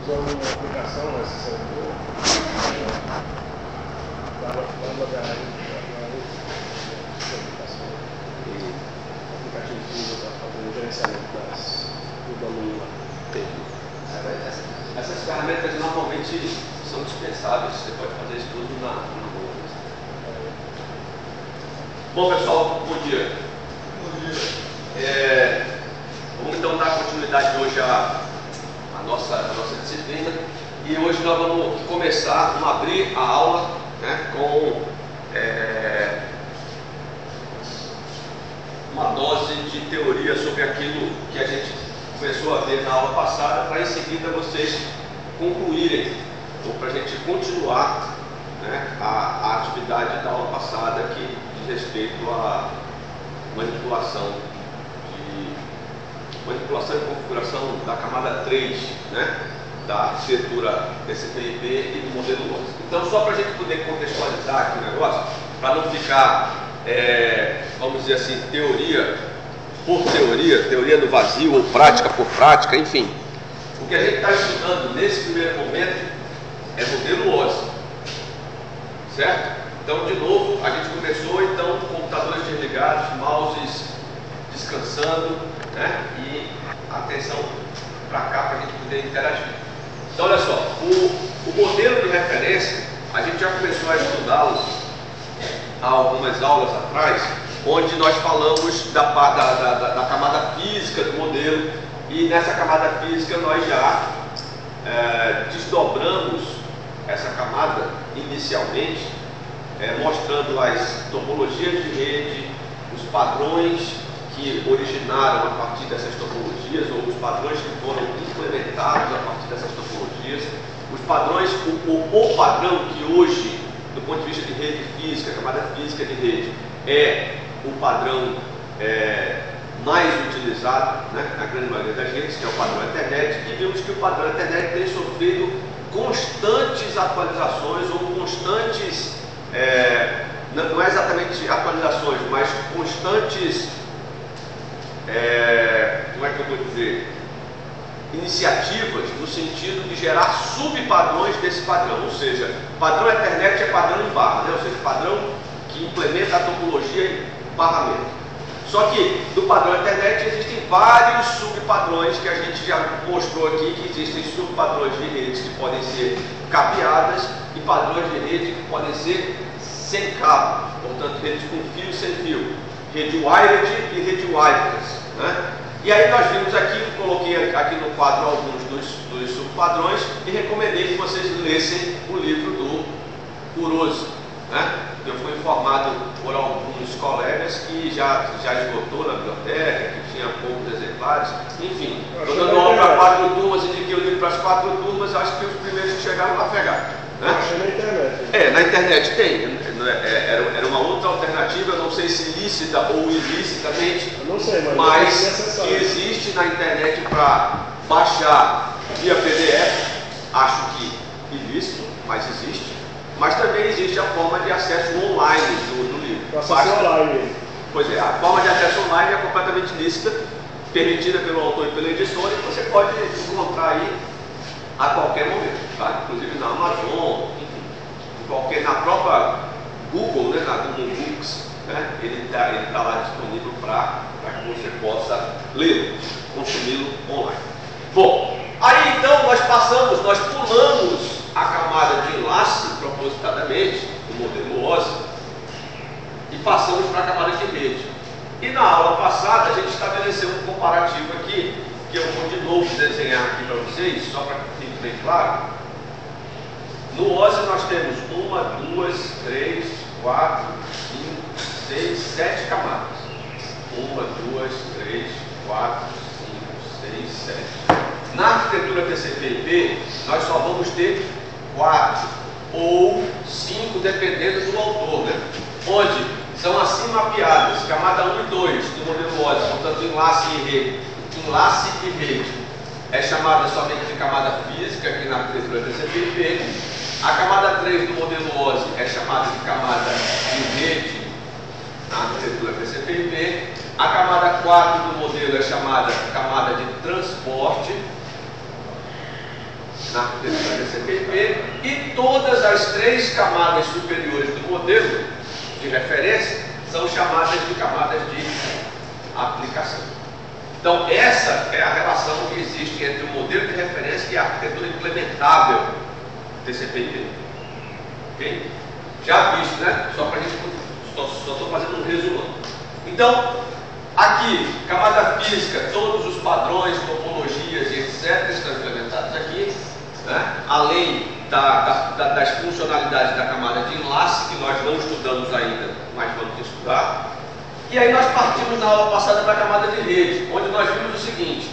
usando uma aplicação, uma sensor, dava HL, aplicativo para fazer o gerenciamento do domínio lá. Essas ferramentas normalmente são dispensáveis, você pode fazer isso tudo na rua. Bom pessoal, bom dia. Bom dia. Vamos então dar continuidade hoje à nossa disciplina. E hoje nós vamos começar, vamos abrir a aula, né, com uma dose de teoria sobre aquilo que a gente começou a ver na aula passada, para em seguida vocês concluírem, ou para a gente continuar, né, a atividade da aula passada que diz respeito à manipulação e configuração da camada 3, né, da arquitetura TCP/IP e do modelo OSI. Então, só para a gente poder contextualizar aqui o negócio, para não ficar, vamos dizer assim, teoria por teoria, teoria do vazio ou prática por prática, enfim. O que a gente está estudando nesse primeiro momento é modelo OSI, certo? Então, de novo, a gente começou, então, computadores desligados, mouses descansando, né? E atenção para cá para a gente poder interagir. Então, olha só, o modelo de referência, a gente já começou a estudá-lo há algumas aulas atrás, onde nós falamos da camada física do modelo, e nessa camada física nós já desdobramos essa camada inicialmente, mostrando as topologias de rede, os padrões que originaram a partir dessas topologias, ou os padrões que foram implementados a partir dessas topologias, os padrões, o padrão que hoje, do ponto de vista de rede física, camada física de rede, é o padrão mais utilizado, né, na grande maioria das redes, que é o padrão Ethernet, e vimos que o padrão Ethernet tem sofrido constantes atualizações, ou constantes, não é exatamente atualizações, mas constantes, como é que eu vou dizer, iniciativas no sentido de gerar subpadrões desse padrão, ou seja, padrão Ethernet é padrão em barra, né? Ou seja, padrão que implementa a topologia em barramento. Só que do padrão Ethernet existem vários subpadrões que a gente já mostrou aqui, que existem subpadrões de redes que podem ser cabeadas e padrões de rede que podem ser sem cabo, portanto redes com fio e sem fio, rede wired e rede wireless, né? E aí nós vimos aqui, coloquei aqui no quadro alguns dos subpadrões e recomendei que vocês lessem o livro do Kurose, né? Eu fui informado por alguns colegas que já esgotou na biblioteca, que tinha poucos exemplares, enfim. Estou dando aula para 4 turmas, indiquei o livro para as 4 turmas, acho que os primeiros que chegaram lá pegaram. Né? Achei na internet. Na internet tem. Era uma outra alternativa, eu não sei se lícita ou ilicitamente, eu não sei, mas que existe na internet para baixar via PDF, acho que ilícito, mas existe. Mas também existe a forma de acesso online do livro. Acesso online. Pois é, a forma de acesso online é completamente lícita, permitida pelo autor e pela editora, e você pode encontrar aí a qualquer momento, tá? Inclusive na Amazon, enfim, na própria Google, né, na Google Books, né, ele tá lá disponível para que você possa lê-lo, consumi-lo online. Bom, aí então nós pulamos a camada de enlace propositadamente, o modelo OSI, e passamos para a camada de rede. E na aula passada a gente estabeleceu um comparativo aqui, que eu vou de novo desenhar aqui para vocês, só para que fique bem claro. No OSI nós temos 1, 2, 3, 4, 5, 6, 7 camadas. 1, 2, 3, 4, 5, 6, 7. Na arquitetura TCP/IP, nós só vamos ter 4 ou 5, dependendo do autor, né? Onde são assim mapeadas, camada 1 e 2 do modelo OSI, portanto enlace e rede. Enlace e rede é chamada somente de camada física aqui na arquitetura TCP/IP. A camada 3 do modelo OSI é chamada de camada de rede na arquitetura TCP/IP. A camada 4 do modelo é chamada de camada de transporte. na arquitetura TCP/IP, e todas as 3 camadas superiores do modelo de referência são chamadas de camadas de aplicação. Então, essa é a relação que existe entre o modelo de referência e a arquitetura implementável TCP/IP. Ok? Já visto, né? Só para a gente, só estou fazendo um resumo. Então, aqui, camada física, todos os padrões, topologias e etc. estão implementados aqui, né? Além das funcionalidades da camada de enlace, que nós não estudamos ainda, mas vamos estudar. E aí nós partimos na aula passada para a camada de rede, onde nós vimos o seguinte: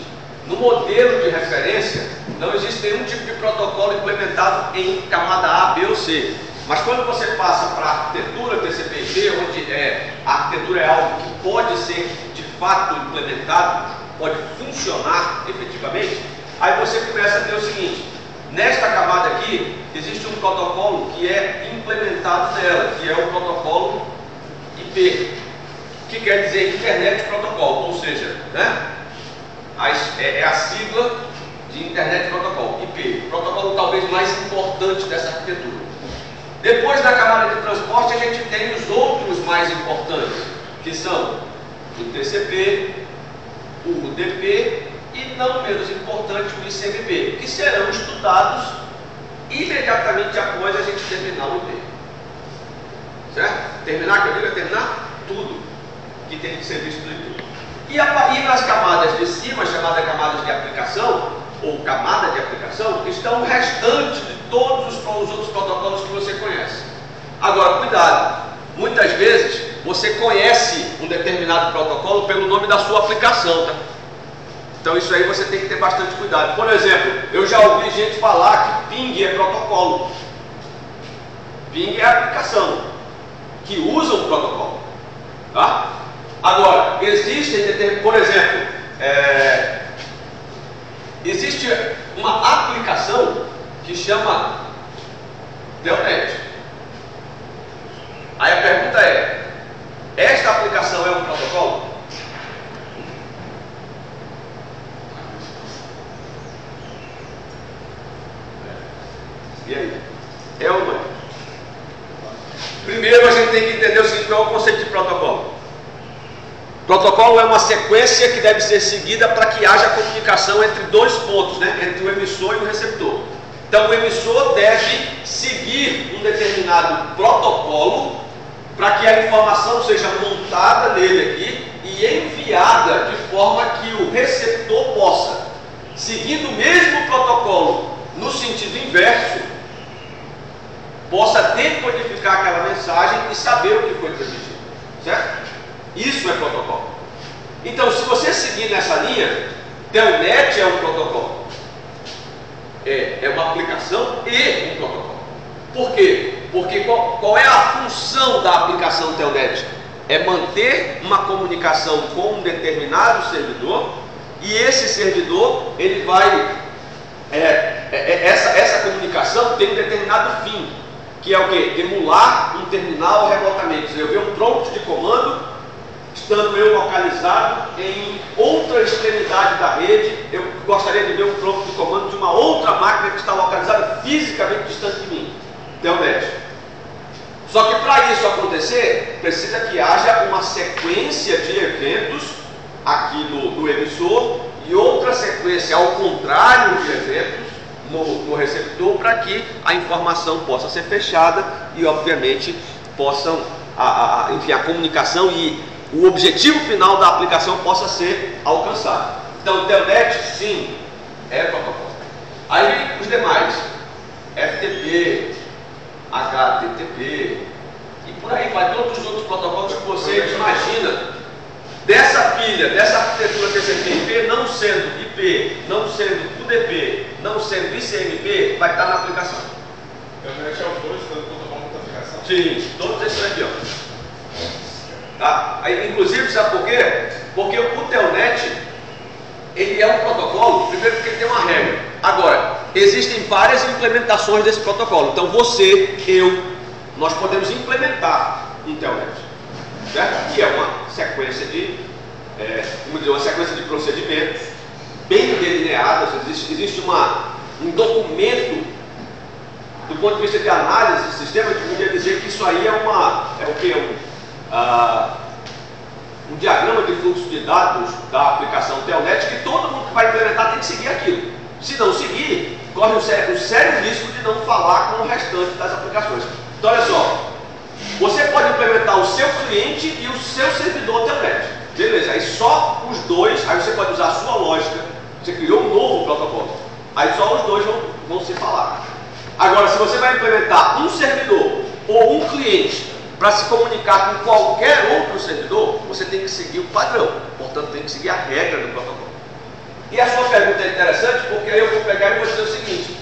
no modelo de referência não existe nenhum tipo de protocolo implementado em camada A, B ou C. Mas quando você passa para a arquitetura TCP/IP, onde a arquitetura é algo que pode ser de fato implementado, pode funcionar efetivamente, aí você começa a ter o seguinte: nesta camada aqui existe um protocolo que é implementado nela, que é o protocolo IP, que quer dizer Internet Protocol, ou seja, né, é a sigla de Internet Protocol, IP, o protocolo talvez mais importante dessa arquitetura. Depois da camada de transporte a gente tem os outros mais importantes, que são o TCP, o UDP e, não menos importante, o ICMP, que serão estudados imediatamente após a gente terminar o IP. Certo? Terminar, que eu digo, é terminar tudo que tem que ser visto no IP. E nas camadas de cima, chamadas camadas de aplicação, ou camada de aplicação, estão o restante de todos os outros protocolos que você conhece. Agora, cuidado, muitas vezes você conhece um determinado protocolo pelo nome da sua aplicação, tá? Então isso aí você tem que ter bastante cuidado. Por exemplo, eu já ouvi gente falar que ping é protocolo. Ping é aplicação que usa um protocolo, tá? Agora, existem, por exemplo, existe uma aplicação que chama Telnet. Aí a pergunta é: esta aplicação é um protocolo? E aí? É ou não é? Primeiro a gente tem que entender o seguinte: qual é o conceito de protocolo? Protocolo é uma sequência que deve ser seguida para que haja comunicação entre 2 pontos, né? Entre o emissor e o receptor. Então o emissor deve seguir um determinado protocolo para que a informação seja montada nele aqui e enviada de forma que o receptor possa, seguindo o mesmo protocolo no sentido inverso, possa decodificar aquela mensagem e saber o que foi transmitido. Certo? Isso é protocolo. Então, se você seguir nessa linha, Telnet é um protocolo. É uma aplicação e um protocolo. Por quê? Porque qual é a função da aplicação Telnet? É manter uma comunicação com um determinado servidor, e esse servidor, ele vai... essa comunicação tem um determinado fim, que é o quê? Emular um terminal remotamente. Eu ver um prompt de comando, estando eu localizado em outra extremidade da rede, eu gostaria de ver um prompt de comando de uma outra máquina que está localizada fisicamente distante de mim. Telnet. Só que para isso acontecer, precisa que haja uma sequência de eventos aqui no emissor e outra sequência ao contrário de eventos no receptor, para que a informação possa ser fechada e, obviamente, possam, enfim, a comunicação e o objetivo final da aplicação possa ser alcançado. Então, Telnet, sim, é protocolo. Aí vem os demais: FTP, HTTP e por aí vai, todos os outros protocolos que você imagina dessa pilha, dessa arquitetura TCP/IP, não sendo IP, não sendo UDP, não sendo ICMP, vai estar na aplicação. Telnet é os dois, tanto protocolo quanto aplicação? Sim, todos esses aqui, ó. Tá? Aí, inclusive, sabe por quê? Porque o Telnet, ele é um protocolo, primeiro porque ele tem uma regra. Agora, existem várias implementações desse protocolo. Então você, nós podemos implementar um Telnet, certo? Que é uma sequência de, uma sequência de procedimentos bem delineadas. Existe um documento, do ponto de vista de análise de sistema, a gente podia dizer que isso aí um diagrama de fluxo de dados da aplicação Telnet, que todo mundo que vai implementar tem que seguir aquilo. Se não seguir, corre o sério risco de não falar com o restante das aplicações. Então, olha só, você pode implementar o seu cliente e o seu servidor Telnet. Beleza, aí só os dois, aí você pode usar a sua lógica, você criou um novo protocolo, aí só os dois vão se falar. Agora, se você vai implementar um servidor ou um cliente para se comunicar com qualquer outro servidor, você tem que seguir o padrão, portanto tem que seguir a regra do protocolo. E a sua pergunta é interessante, porque aí eu vou pegar e vou dizer o seguinte: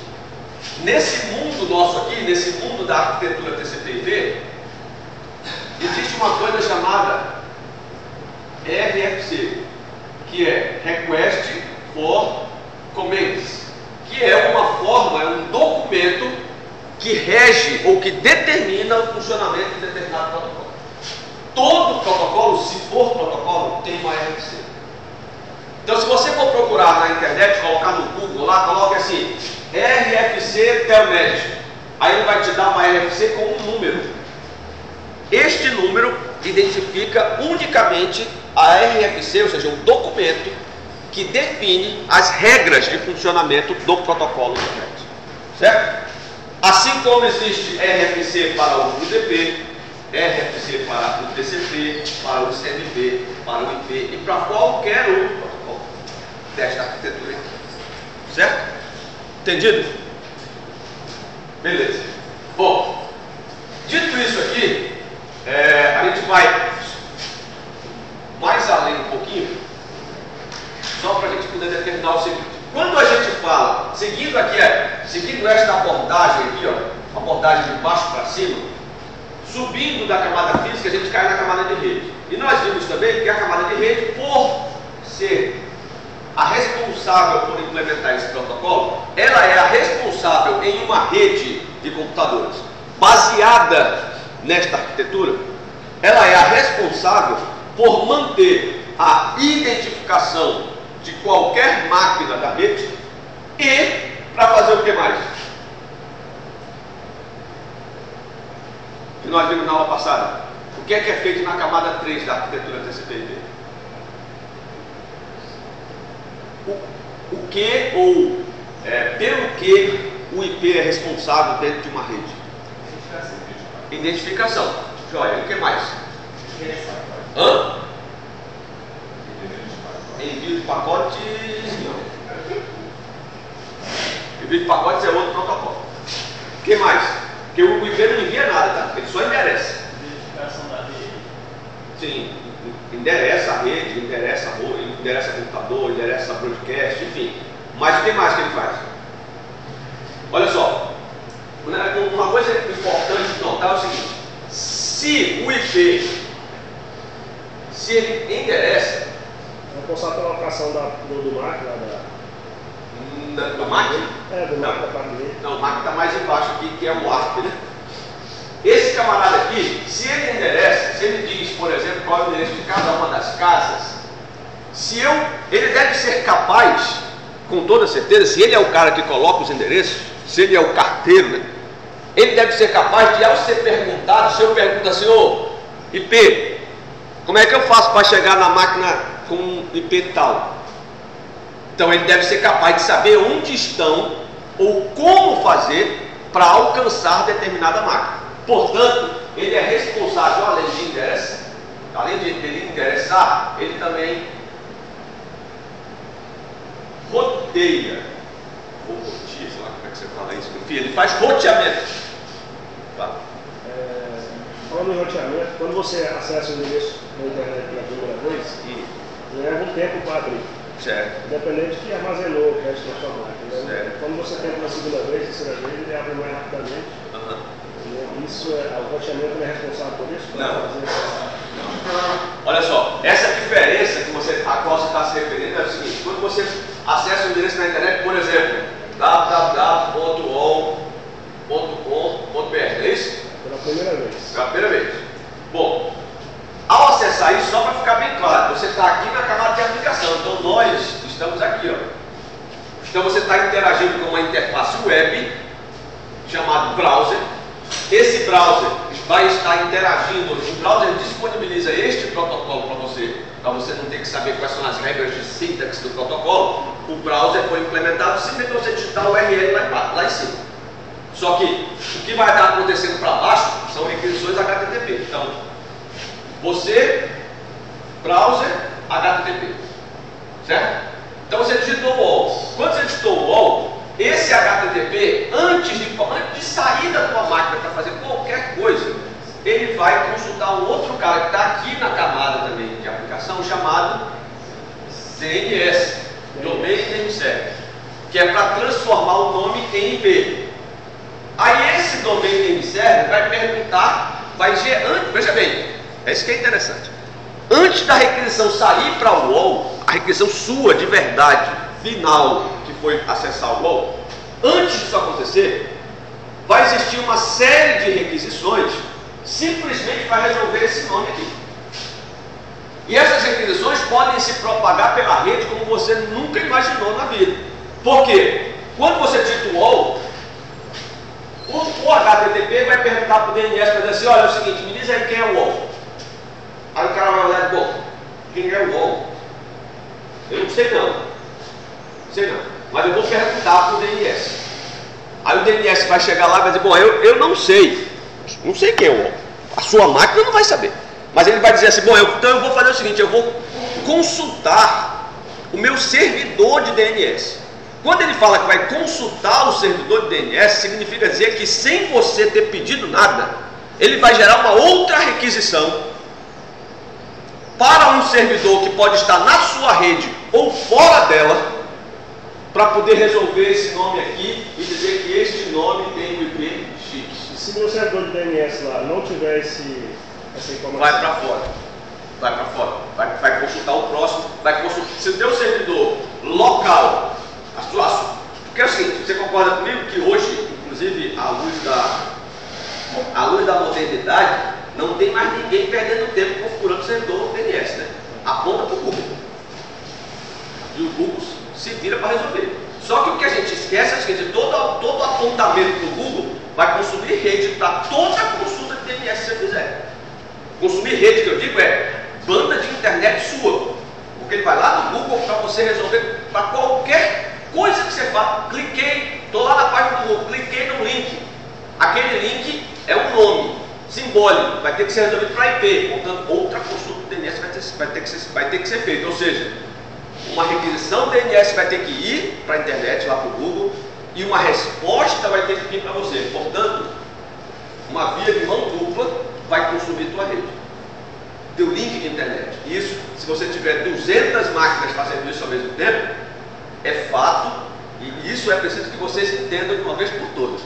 nesse mundo nosso aqui, nesse mundo da arquitetura TCP/IP, existe uma coisa chamada RFC, que é Request for Comments, que é uma forma, é um documento que rege ou que determina o funcionamento de determinado protocolo. Todo protocolo, se for protocolo, tem uma RFC. Então, se você for procurar na internet, colocar no Google lá, coloque assim, RFC Telnet. Aí ele vai te dar uma RFC com um número. Este número identifica unicamente a RFC, ou seja, um documento que define as regras de funcionamento do protocolo Telnet. Certo? Assim como existe RFC para o UDP, RFC para o TCP, para o CMP, para o IP e para qualquer outro protocolo desta arquitetura aqui. Certo? Entendido? Beleza. Bom, dito isso aqui, a gente vai mais além um pouquinho, só para a gente poder determinar o seguinte. Quando a gente fala, seguindo esta abordagem aqui, ó, abordagem de baixo para cima, subindo da camada física, a gente cai na camada de rede. E nós vimos também que a camada de rede, por ser a responsável por implementar esse protocolo, ela é a responsável em uma rede de computadores baseada nesta arquitetura, ela é a responsável por manter a identificação de qualquer máquina da rede e para fazer o que mais? Que nós vimos na aula passada. O que é feito na camada 3 da arquitetura TCP/IP? O que ou pelo que o IP é responsável dentro de uma rede? Identificação. Joia. O que mais? Hã? Envio de pacotes, não. Envio de pacotes é outro protocolo. O que mais? Porque o IP não envia nada, tá? Ele só endereça. Identificação da rede. Sim, endereça a rede, endereça o computador, endereça broadcast, enfim. Mas o que mais que ele faz? Olha só, uma coisa importante de notar é o seguinte: se o IP, se ele endereça, É responsável pela alocação do MAC lá do MAC? do MAC da parte dele. Não, o MAC está mais embaixo aqui, que é o ARP, né? Esse camarada aqui, se ele endereça, se ele diz, por exemplo, qual é o endereço de cada uma das casas, ele deve ser capaz, com toda certeza, se ele é o cara que coloca os endereços, se ele é o carteiro, né? Ele deve ser capaz de, ao ser perguntado, se eu pergunto assim, ô IP, como é que eu faço para chegar na máquina com um IP tal? Então ele deve ser capaz de saber onde estão ou como fazer para alcançar determinada máquina. Portanto, ele é responsável, além de endereçar, além de ele endereçar, ele também roteia, ou roteia, sei lá como é que você fala isso, enfim, ele faz roteamento. Tá? Falando em roteamento, quando você acessa o endereço na internet pela primeira vez, leva um tempo para abrir. Certo. Independente que armazenou o resto da sua máquina. Certo. Quando você tenta na segunda vez, terceira vez, ele abre mais rapidamente. Isso o roteamento é responsável por isso? Não. Olha só, essa diferença a qual você está se referindo é o seguinte: quando você acessa o endereço na internet, por exemplo, www.ol.com.br, é isso? Pela primeira vez. Pela primeira vez. Bom, ao acessar isso, só para ficar bem claro, você está aqui na camada de aplicação, então nós estamos aqui, ó. Então você está interagindo com uma interface browser vai estar interagindo, o browser disponibiliza este protocolo para você não ter que saber quais são as regras de sintaxe do protocolo. O browser foi implementado simplesmente você digitar o URL lá em cima. Só que o que vai estar acontecendo para baixo são requisições HTTP. Então, você, browser, HTTP, certo? Então você digitou o UOL. Quando você digitou o UOL, esse HTTP, antes de sair da tua máquina para fazer qualquer coisa, ele vai consultar um outro cara que está aqui na camada também de aplicação, chamado DNS, Domain Name Server, que é para transformar o nome em IP. Aí esse Domain Name Server vai perguntar, veja bem, é isso que é interessante. Antes da requisição sair para o UOL, a requisição sua de verdade, final, que foi acessar o UOL, antes disso acontecer, vai existir uma série de requisições simplesmente para resolver esse nome aqui. E essas requisições podem se propagar pela rede como você nunca imaginou na vida. Por quê? Quando você digita o UOL, o HTTP vai perguntar para o DNS para dizer assim, olha, é o seguinte, me diz aí quem é o UOL. Aí o cara vai olhar, bom, quem é o UOL? Eu não sei não. Sei não. Mas eu vou perguntar para o DNS. Aí o DNS vai chegar lá e vai dizer, bom, eu não sei. Não sei quem é o UOL. A sua máquina não vai saber. Mas ele vai dizer assim, bom, então eu vou fazer o seguinte, eu vou consultar o meu servidor de DNS. Quando ele fala que vai consultar o servidor de DNS, significa dizer que sem você ter pedido nada, ele vai gerar uma outra requisição para um servidor que pode estar na sua rede ou fora dela, para poder resolver esse nome aqui e dizer que este nome tem o IP X. E se meu servidor de DNS lá não tiver essa informação? Vai para fora. Vai para fora. Vai consultar o próximo. Se o teu servidor local, porque é o seguinte, você concorda comigo que hoje, inclusive à luz da modernidade, não tem mais ninguém perdendo tempo configurando o servidor DNS, né? Aponta para o Google. E o Google se vira para resolver. Só que o que a gente esquece é o seguinte, todo apontamento do Google vai consumir rede para toda a consulta de DNS que você fizer. Consumir rede, que eu digo, é banda de internet sua. Porque ele vai lá no Google para você resolver para qualquer coisa que você faça. Cliquei, estou lá na página do Google, cliquei no link. Aquele link é um nome simbólico, vai ter que ser resolvido para IP. Portanto, outra consulta do DNS vai ter que ser feita. Ou seja, uma requisição DNS vai ter que ir para a internet, lá para o Google, e uma resposta vai ter que vir para você. Portanto, uma via de mão dupla vai consumir tua rede, teu link de internet. Isso, se você tiver 200 máquinas fazendo isso ao mesmo tempo, é fato, e isso é preciso que vocês entendam de uma vez por todas.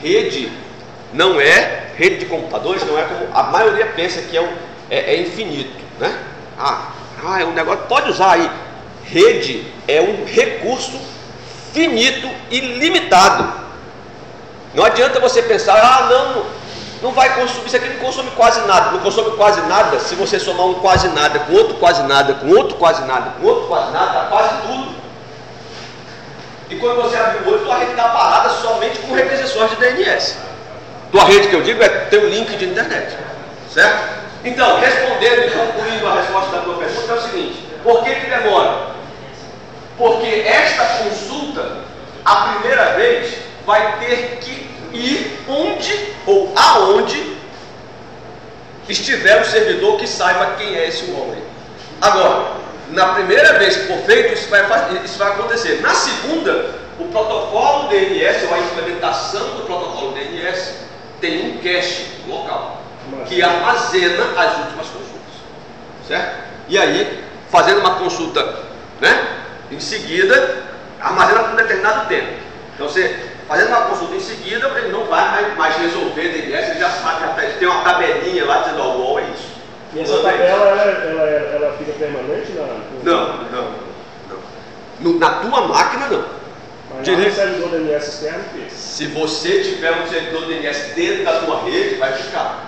Rede não é, rede de computadores não é como a maioria pensa que é infinito, né? É um negócio, pode usar aí. Rede é um recurso finito e limitado. Não adianta você pensar, não vai consumir, isso aqui não consome quase nada. Não consome quase nada se você somar um quase nada com outro quase nada, com outro quase nada, com outro quase nada, dá quase tudo. E quando você abre o olho, tua rede está parada somente com requisições de DNS. Tua rede que eu digo é teu link de internet, certo? Então, respondendo e concluindo a resposta da tua pergunta é o seguinte: por que demora? Porque esta consulta, a primeira vez, vai ter que ir onde ou aonde estiver o servidor que saiba quem é esse homem. Agora, na primeira vez que for feito, isso vai acontecer. Na segunda, o protocolo DNS, ou a implementação do protocolo DNS, tem um cache local, que armazena as últimas consultas, certo? E aí, fazendo uma consulta, né, em seguida, armazena por um determinado tempo. Então, você fazendo uma consulta em seguida, ele não vai mais resolver DNS, ele já sabe, ele tem uma tabelinha lá dizendo, ó, o UOL é isso. E essa tabela, ela fica permanente? Não. Na tua máquina, não. Mas no servidor DNS externo, fica. Se você tiver um servidor DNS dentro da tua rede, vai ficar.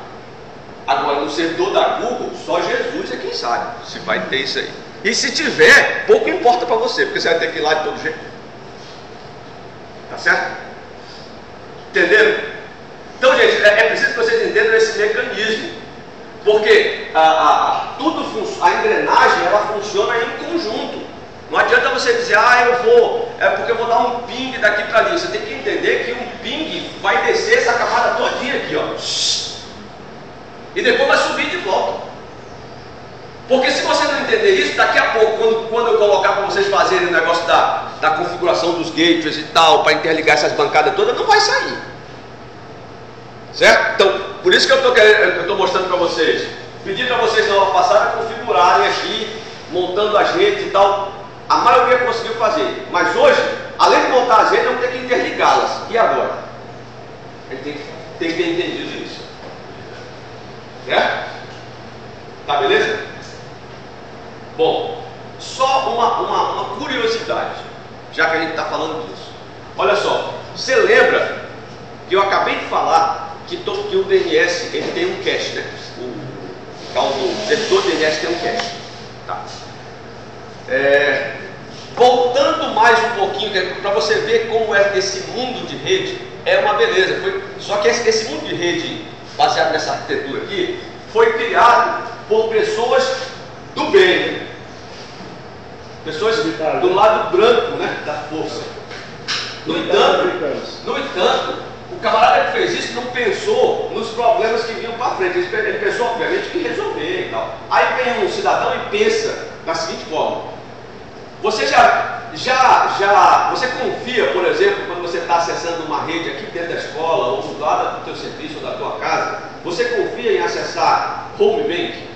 Agora, no servidor da Google, só Jesus é quem sabe se vai ter isso aí. E se tiver, pouco importa para você, porque você vai ter que ir lá de todo jeito. Tá certo? Entenderam? Então, gente, é preciso que vocês entenderam esse mecanismo. Porque a engrenagem ela funciona em conjunto. Não adianta você dizer, porque eu vou dar um ping daqui para ali. Você tem que entender que um ping vai descer essa camada todinha aqui, ó. E depois vai subir de volta. Porque se você não entender isso, daqui a pouco, quando eu colocar para vocês fazerem o negócio da configuração dos gateways e tal, para interligar essas bancadas todas, não vai sair. Certo? Então, por isso que eu estou mostrando para vocês. Pedi para vocês na aula passada configurarem aqui, montando as redes e tal. A maioria conseguiu fazer. Mas hoje, além de montar as redes, eu vou ter que interligá-las. E agora? A gente tem que ter entendido isso. Certo? Tá beleza? Bom, só uma curiosidade, já que a gente está falando disso. Olha só, você lembra que eu acabei de falar que o DNS ele tem um cache, né? O servidor DNS tem um cache. Tá. Voltando mais um pouquinho, para você ver como é esse mundo de rede, é uma beleza. Só que esse mundo de rede, baseado nessa arquitetura aqui, foi criado por pessoas do bem, pessoas do lado branco, né, da força. No entanto, o camarada que fez isso não pensou nos problemas que vinham para frente. Ele pensou, obviamente, que resolver e tal. Aí vem um cidadão e pensa da seguinte forma: você você confia, por exemplo, quando você está acessando uma rede aqui dentro da escola, ou do lado do teu serviço ou da tua casa, você confia em acessar home bank?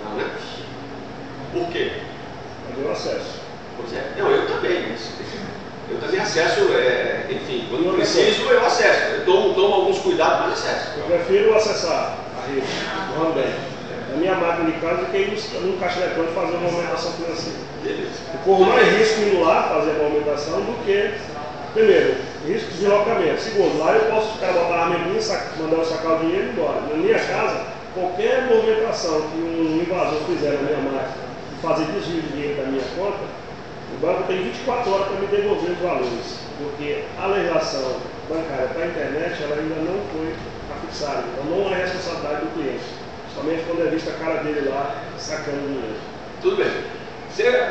Não, né? Por quê? Eu acesso. Pois é. Não, eu também. Eu também acesso, enfim, quando preciso eu acesso. Eu tomo alguns cuidados, mas acesso. Eu prefiro acessar a rede, o home bank, na minha máquina de casa, do que ir no caixa eletrônico fazer uma movimentação financeira. Beleza. Eu corro mais risco indo lá fazer a movimentação do que, primeiro, risco de deslocamento. Segundo, lá eu posso ficar botar a minha mandar eu sacar o dinheiro e ir embora. Na minha casa, qualquer movimentação que um invasor fizer na minha máquina e fazer desvio de dinheiro da minha conta, o banco tem 24 horas para me devolver os valores, porque a legislação bancária para a internet ela ainda não foi afixada, então não é responsabilidade do cliente, somente quando é vista a cara dele lá sacando o dinheiro. Tudo bem.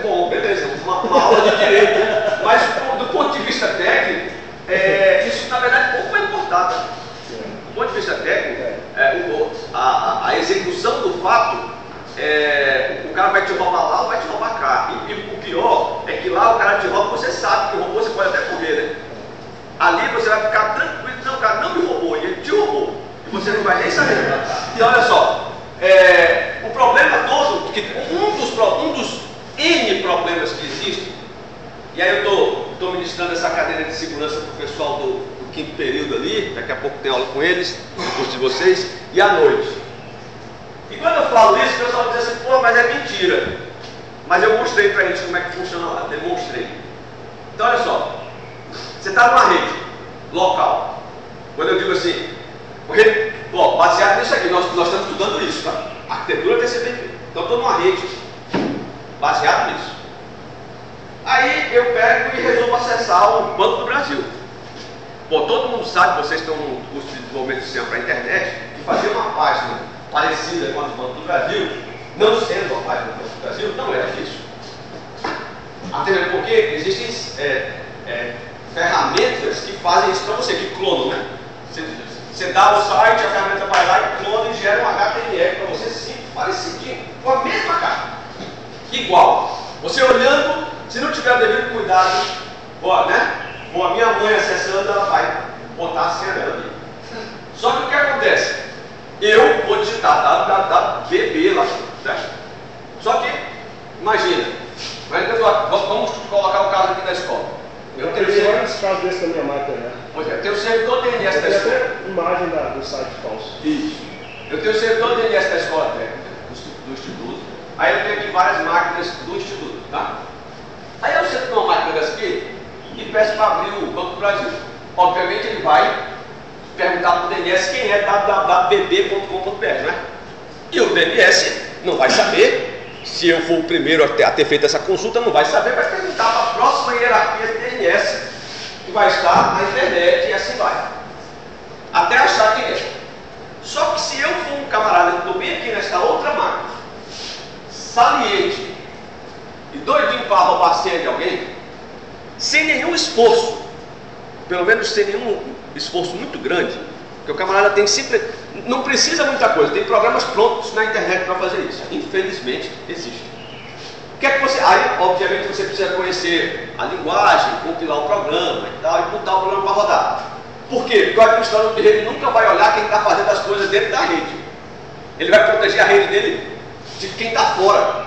Bom, beleza, uma aula de direito, mas do ponto de vista técnico, isso na verdade pouco é importado. Do ponto de vista técnico, a execução do fato, o cara vai te roubar lá ou vai te roubar cá. E o pior é que lá o cara te rouba, você sabe que roubou, você pode até correr, né? Ali você vai ficar tranquilo, não, o cara não me roubou, e ele te roubou. E você não vai nem saber. Então olha só, o problema todo, que um dos N problemas que existem, e aí eu estou ministrando essa cadeira de segurança para o pessoal do quinto período ali, daqui a pouco tem aula com eles, no curso de vocês, e à noite. E quando eu falo isso, o pessoal diz assim, pô, mas é mentira. Mas eu mostrei para eles como é que funciona lá, demonstrei. Então olha só, você está numa rede local. Quando eu digo assim, baseado nisso aqui, nós estamos estudando isso, tá? Arquitetura TCP/IP. Então estou numa rede baseado nisso. Aí eu pego e resolvo acessar o Banco do Brasil. Bom, todo mundo sabe, vocês estão no curso de desenvolvimento de sistema para a internet, que fazer uma página parecida com a do Banco do Brasil, não sendo a página do Banco do Brasil, não é difícil. Até porque existem ferramentas que fazem isso para você, que clonam, né? Você dá o site, a ferramenta vai lá e clona e gera um HTML para você, sim, parecidinho, com a mesma cara. Igual. Você olhando, se não tiver o devido cuidado, a minha mãe acessando, ela vai botar a senha dela ali. Só que o que acontece? Eu vou digitar www.bb lá, certo? Só que, imagina, vamos colocar o caso aqui da escola. Eu tenho vários casos desses na minha máquina, né? Pois é, eu tenho o servidor DNS da escola. Tem imagem do site falso. Isso. Eu tenho o servidor DNS da escola técnica, do instituto. Aí eu tenho aqui várias máquinas do instituto, tá? Aí eu sento numa máquina dessa aqui e peço para abrir o Banco do Brasil. Obviamente ele vai perguntar para o DNS quem é www.bb.com.br, né? E o DNS não vai saber. Se eu for o primeiro a ter feito essa consulta, não vai saber, vai perguntar para a próxima hierarquia de DNS que vai estar na internet e assim vai. até achar quem é. Só que se eu for um camarada que estou bem aqui nesta outra máquina, saliente e doidinho para roubar a senha de alguém, sem nenhum esforço, pelo menos sem nenhum esforço muito grande, porque o camarada tem sempre, não precisa muita coisa, tem programas prontos na internet para fazer isso. Infelizmente existe. O que é que você, aí obviamente você precisa conhecer a linguagem, compilar o programa e tal, e botar o programa para rodar. Por quê? Porque o administrador de rede nunca vai olhar quem está fazendo as coisas dentro da rede. Ele vai proteger a rede dele de quem está fora.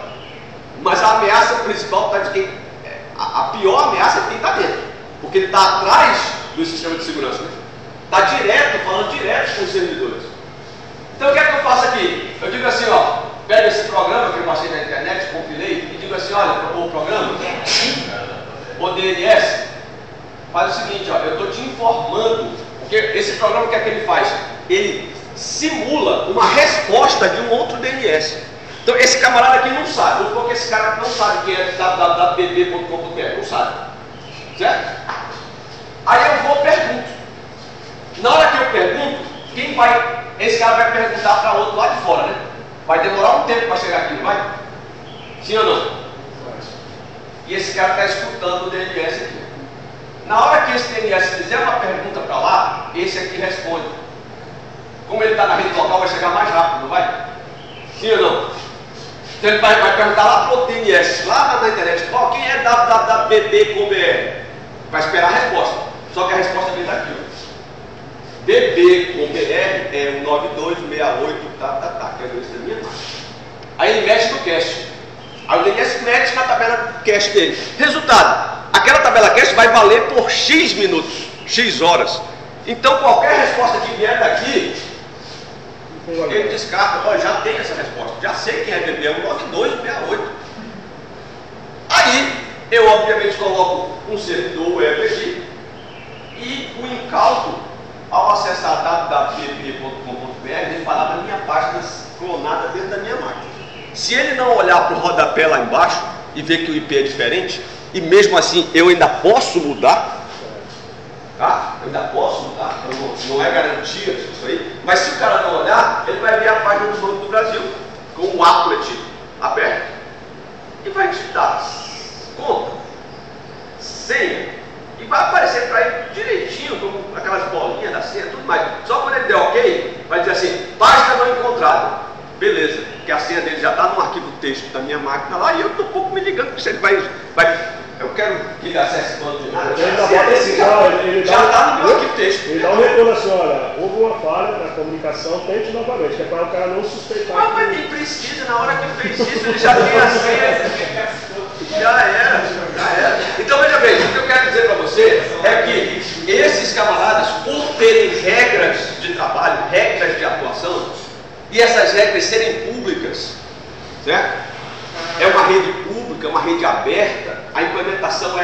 Mas a ameaça principal está de quem. A pior ameaça é de quem está dentro. Porque ele está atrás do sistema de segurança. Está direto, falando direto com os servidores. Então o que é que eu faço aqui? Eu digo assim, ó, pego esse programa que eu baixei na internet, compilei, e digo assim, olha, o programa, o DNS, faz o seguinte, ó, eu estou te informando, porque esse programa, o que é que ele faz? Ele simula uma resposta de um outro DNS. Então esse camarada aqui não sabe, vou supor que esse cara não sabe que é www.bb.com.br, não sabe, certo? Aí eu vou pergunto. Na hora que eu pergunto, quem vai, esse cara vai perguntar para outro lá de fora, né? Vai demorar um tempo para chegar aqui, não vai? Sim ou não? E esse cara está escutando o DNS aqui. Na hora que esse DNS fizer uma pergunta para lá, esse aqui responde. Como ele está na rede local, vai chegar mais rápido, não vai? Sim ou não? Então ele vai perguntar lá para o DNS, lá na internet, qual, quem é www.bb.com.br? Vai esperar a resposta. Só que a resposta vem daqui, ó. BB.com.br é o 9268, que é o endereço da minha máquina. Aí ele mexe no cache. Aí o DNS mete na tabela cache dele. Resultado, aquela tabela cache vai valer por X minutos, X horas. Então qualquer resposta que vier daqui, ele descarta, ó, já tem essa resposta, já sei quem é BB, é o 9268. Aí eu obviamente coloco um servidor web aqui e o incauto, ao acessar www.bb.com.br, ele vai lá na minha página clonada dentro da minha máquina. Se ele não olhar para o rodapé lá embaixo e ver que o IP é diferente, e mesmo assim eu ainda posso mudar, tá? Eu ainda posso mudar, não é garantia isso aí, mas se o cara não olhar, ele vai ver a página do Banco do Brasil com o applet aberto e vai digitar conta, senha, e vai aparecer para ele direitinho, como aquelas bolinhas da senha, tudo mais. Só quando ele der ok, vai dizer assim, página não encontrada. Beleza, porque a senha dele já está no arquivo texto da minha máquina lá, e eu estou um pouco me ligando, porque se ele vai eu quero que ele acesse o banco de nada. Ele já está no meu arquivo texto. Ele dá um retorno assim, olha, houve uma falha na comunicação, tente novamente, que é para o cara não suspeitar. Mas nem precisa, na hora que fez isso, ele já tem a senha. Já era. Então veja bem, o que eu quero dizer para você é que esses camaradas, por terem regras de trabalho, regras de atuação, e essas regras serem públicas, certo? É uma rede pública, uma rede aberta, a implementação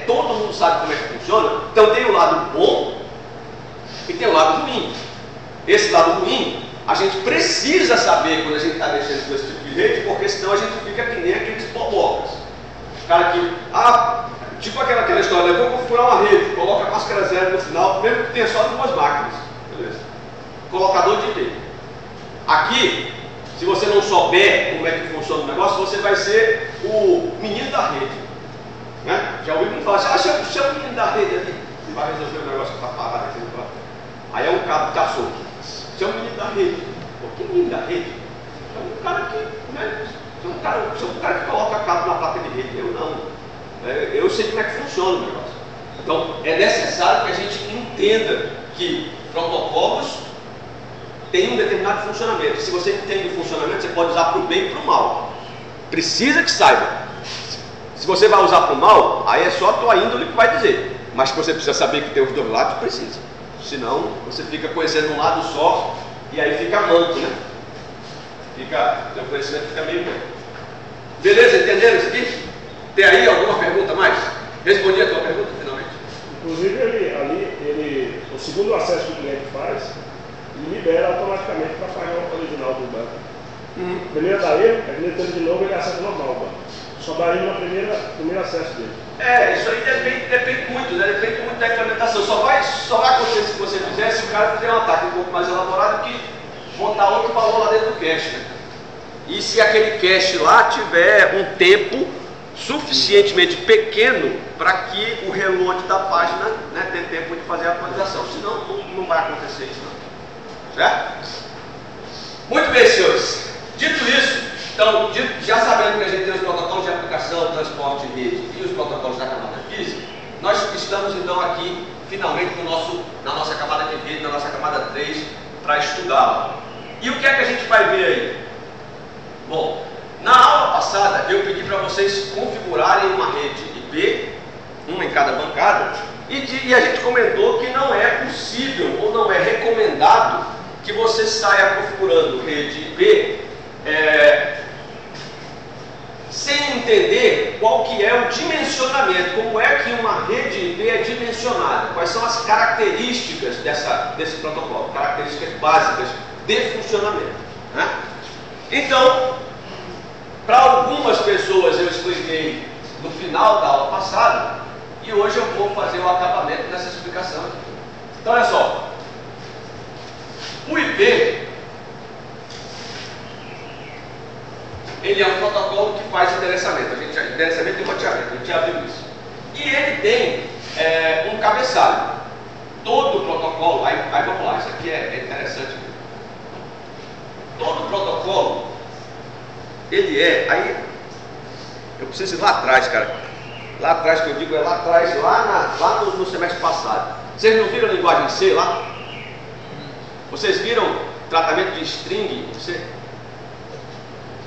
todo mundo sabe como é que funciona. Então tem o lado bom e tem o lado ruim. Esse lado ruim, a gente precisa saber quando a gente está mexendo com esse tipo de rede, porque senão a gente fica que nem aqueles bobocas. O cara que, tipo aquela história, eu vou configurar uma rede, coloca a máscara zero no final, mesmo que tenha só 2 máquinas, beleza? Colocador de IP. Aqui, se você não souber como é que funciona o negócio, você vai ser o menino da rede, né? Já ouviu me falar assim, chama o menino da rede ali, ele vai resolver o negócio que está parado aqui. Aí é um cabo que está solto. Chama o menino da rede. Pô, que menino da rede? É um cara que, né? Sou um cara que coloca cabo na placa de rede, eu não. Eu sei como é que funciona o negócio. Então, é necessário que a gente entenda que protocolos têm um determinado funcionamento. Se você entende o funcionamento, você pode usar para o bem e para o mal. Precisa que saiba. Se você vai usar para o mal, aí é só a tua índole que vai dizer. Mas que você precisa saber que tem os dois lados, precisa. Senão, você fica conhecendo um lado só e aí fica manco, né? O conhecimento fica meio bem. Beleza? Entenderam isso aqui? Tem aí alguma pergunta mais? Respondi a tua pergunta finalmente. Inclusive o segundo acesso que o cliente faz, ele libera automaticamente para a página original do banco. Primeiro dá erro, aí ele tenta de novo, ele acessa normal o banco. Só dá erro no primeiro acesso dele. Isso aí depende muito, né? Depende muito da implementação. Só vai acontecer se você fizer se o cara caras fizeram um ataque um pouco mais elaborado que botar outro valor lá dentro do cache, né? E se aquele cache lá tiver um tempo suficientemente pequeno para que o reload da página, né, tenha tempo de fazer a atualização. Senão não vai acontecer isso não. Certo? Muito bem, senhores. Dito isso, então, já sabendo que a gente tem os protocolos de aplicação, transporte e rede e os protocolos da camada física, nós estamos então aqui, finalmente, na nossa camada de rede, na nossa camada 3, para estudá-la. E o que é que a gente vai ver aí? Bom, na aula passada eu pedi para vocês configurarem uma rede IP, uma em cada bancada, e a gente comentou que não é possível ou não é recomendado que você saia configurando rede IP sem entender qual que é o dimensionamento, como é que uma rede IP é dimensionada, quais são as características desse protocolo, características básicas de funcionamento, né? Então, para algumas pessoas eu expliquei no final da aula passada e hoje eu vou fazer o acabamento dessa explicação aqui. Então, olha só, o IP ele é um protocolo que faz endereçamento, endereçamento e roteamento, a gente já viu isso. E ele tem um cabeçalho. Todo protocolo, aí vamos lá, isso aqui é interessante. Todo protocolo, ele aí eu preciso ir lá atrás, cara. Lá atrás que eu digo é lá atrás, lá no semestre passado. Vocês não viram a linguagem C lá? Vocês viram tratamento de string?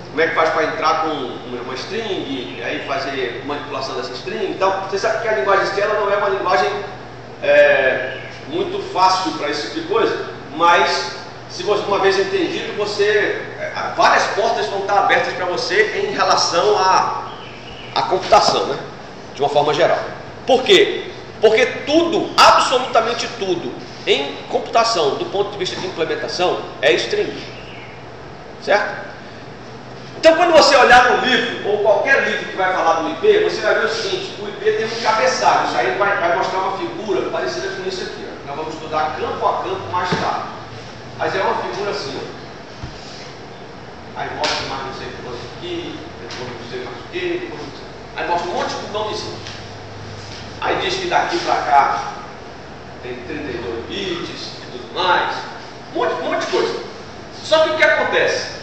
Como é que faz para entrar com uma string e aí fazer manipulação dessa string? Então, você sabe que a linguagem C ela não é uma linguagem muito fácil para esse tipo de coisa, mas se você, uma vez entendido, várias portas vão estar abertas para você em relação à computação, né? De uma forma geral. Por quê? Porque tudo, absolutamente tudo, em computação, do ponto de vista de implementação, é string. Certo? Então, quando você olhar no livro, ou qualquer livro que vai falar do IP, você vai ver o seguinte: o IP tem um cabeçalho. Isso aí vai mostrar uma figura parecida com isso aqui. Ó. Nós vamos estudar campo a campo mais tarde. Mas é uma figura assim, ó. Aí mostra mais não sei quanto aqui, depois não sei mais o que, depois não sei. Aí mostra um monte de nomezinho. Aí diz que daqui para cá tem 32 bits e tudo mais. Um monte de coisa. Só que o que acontece?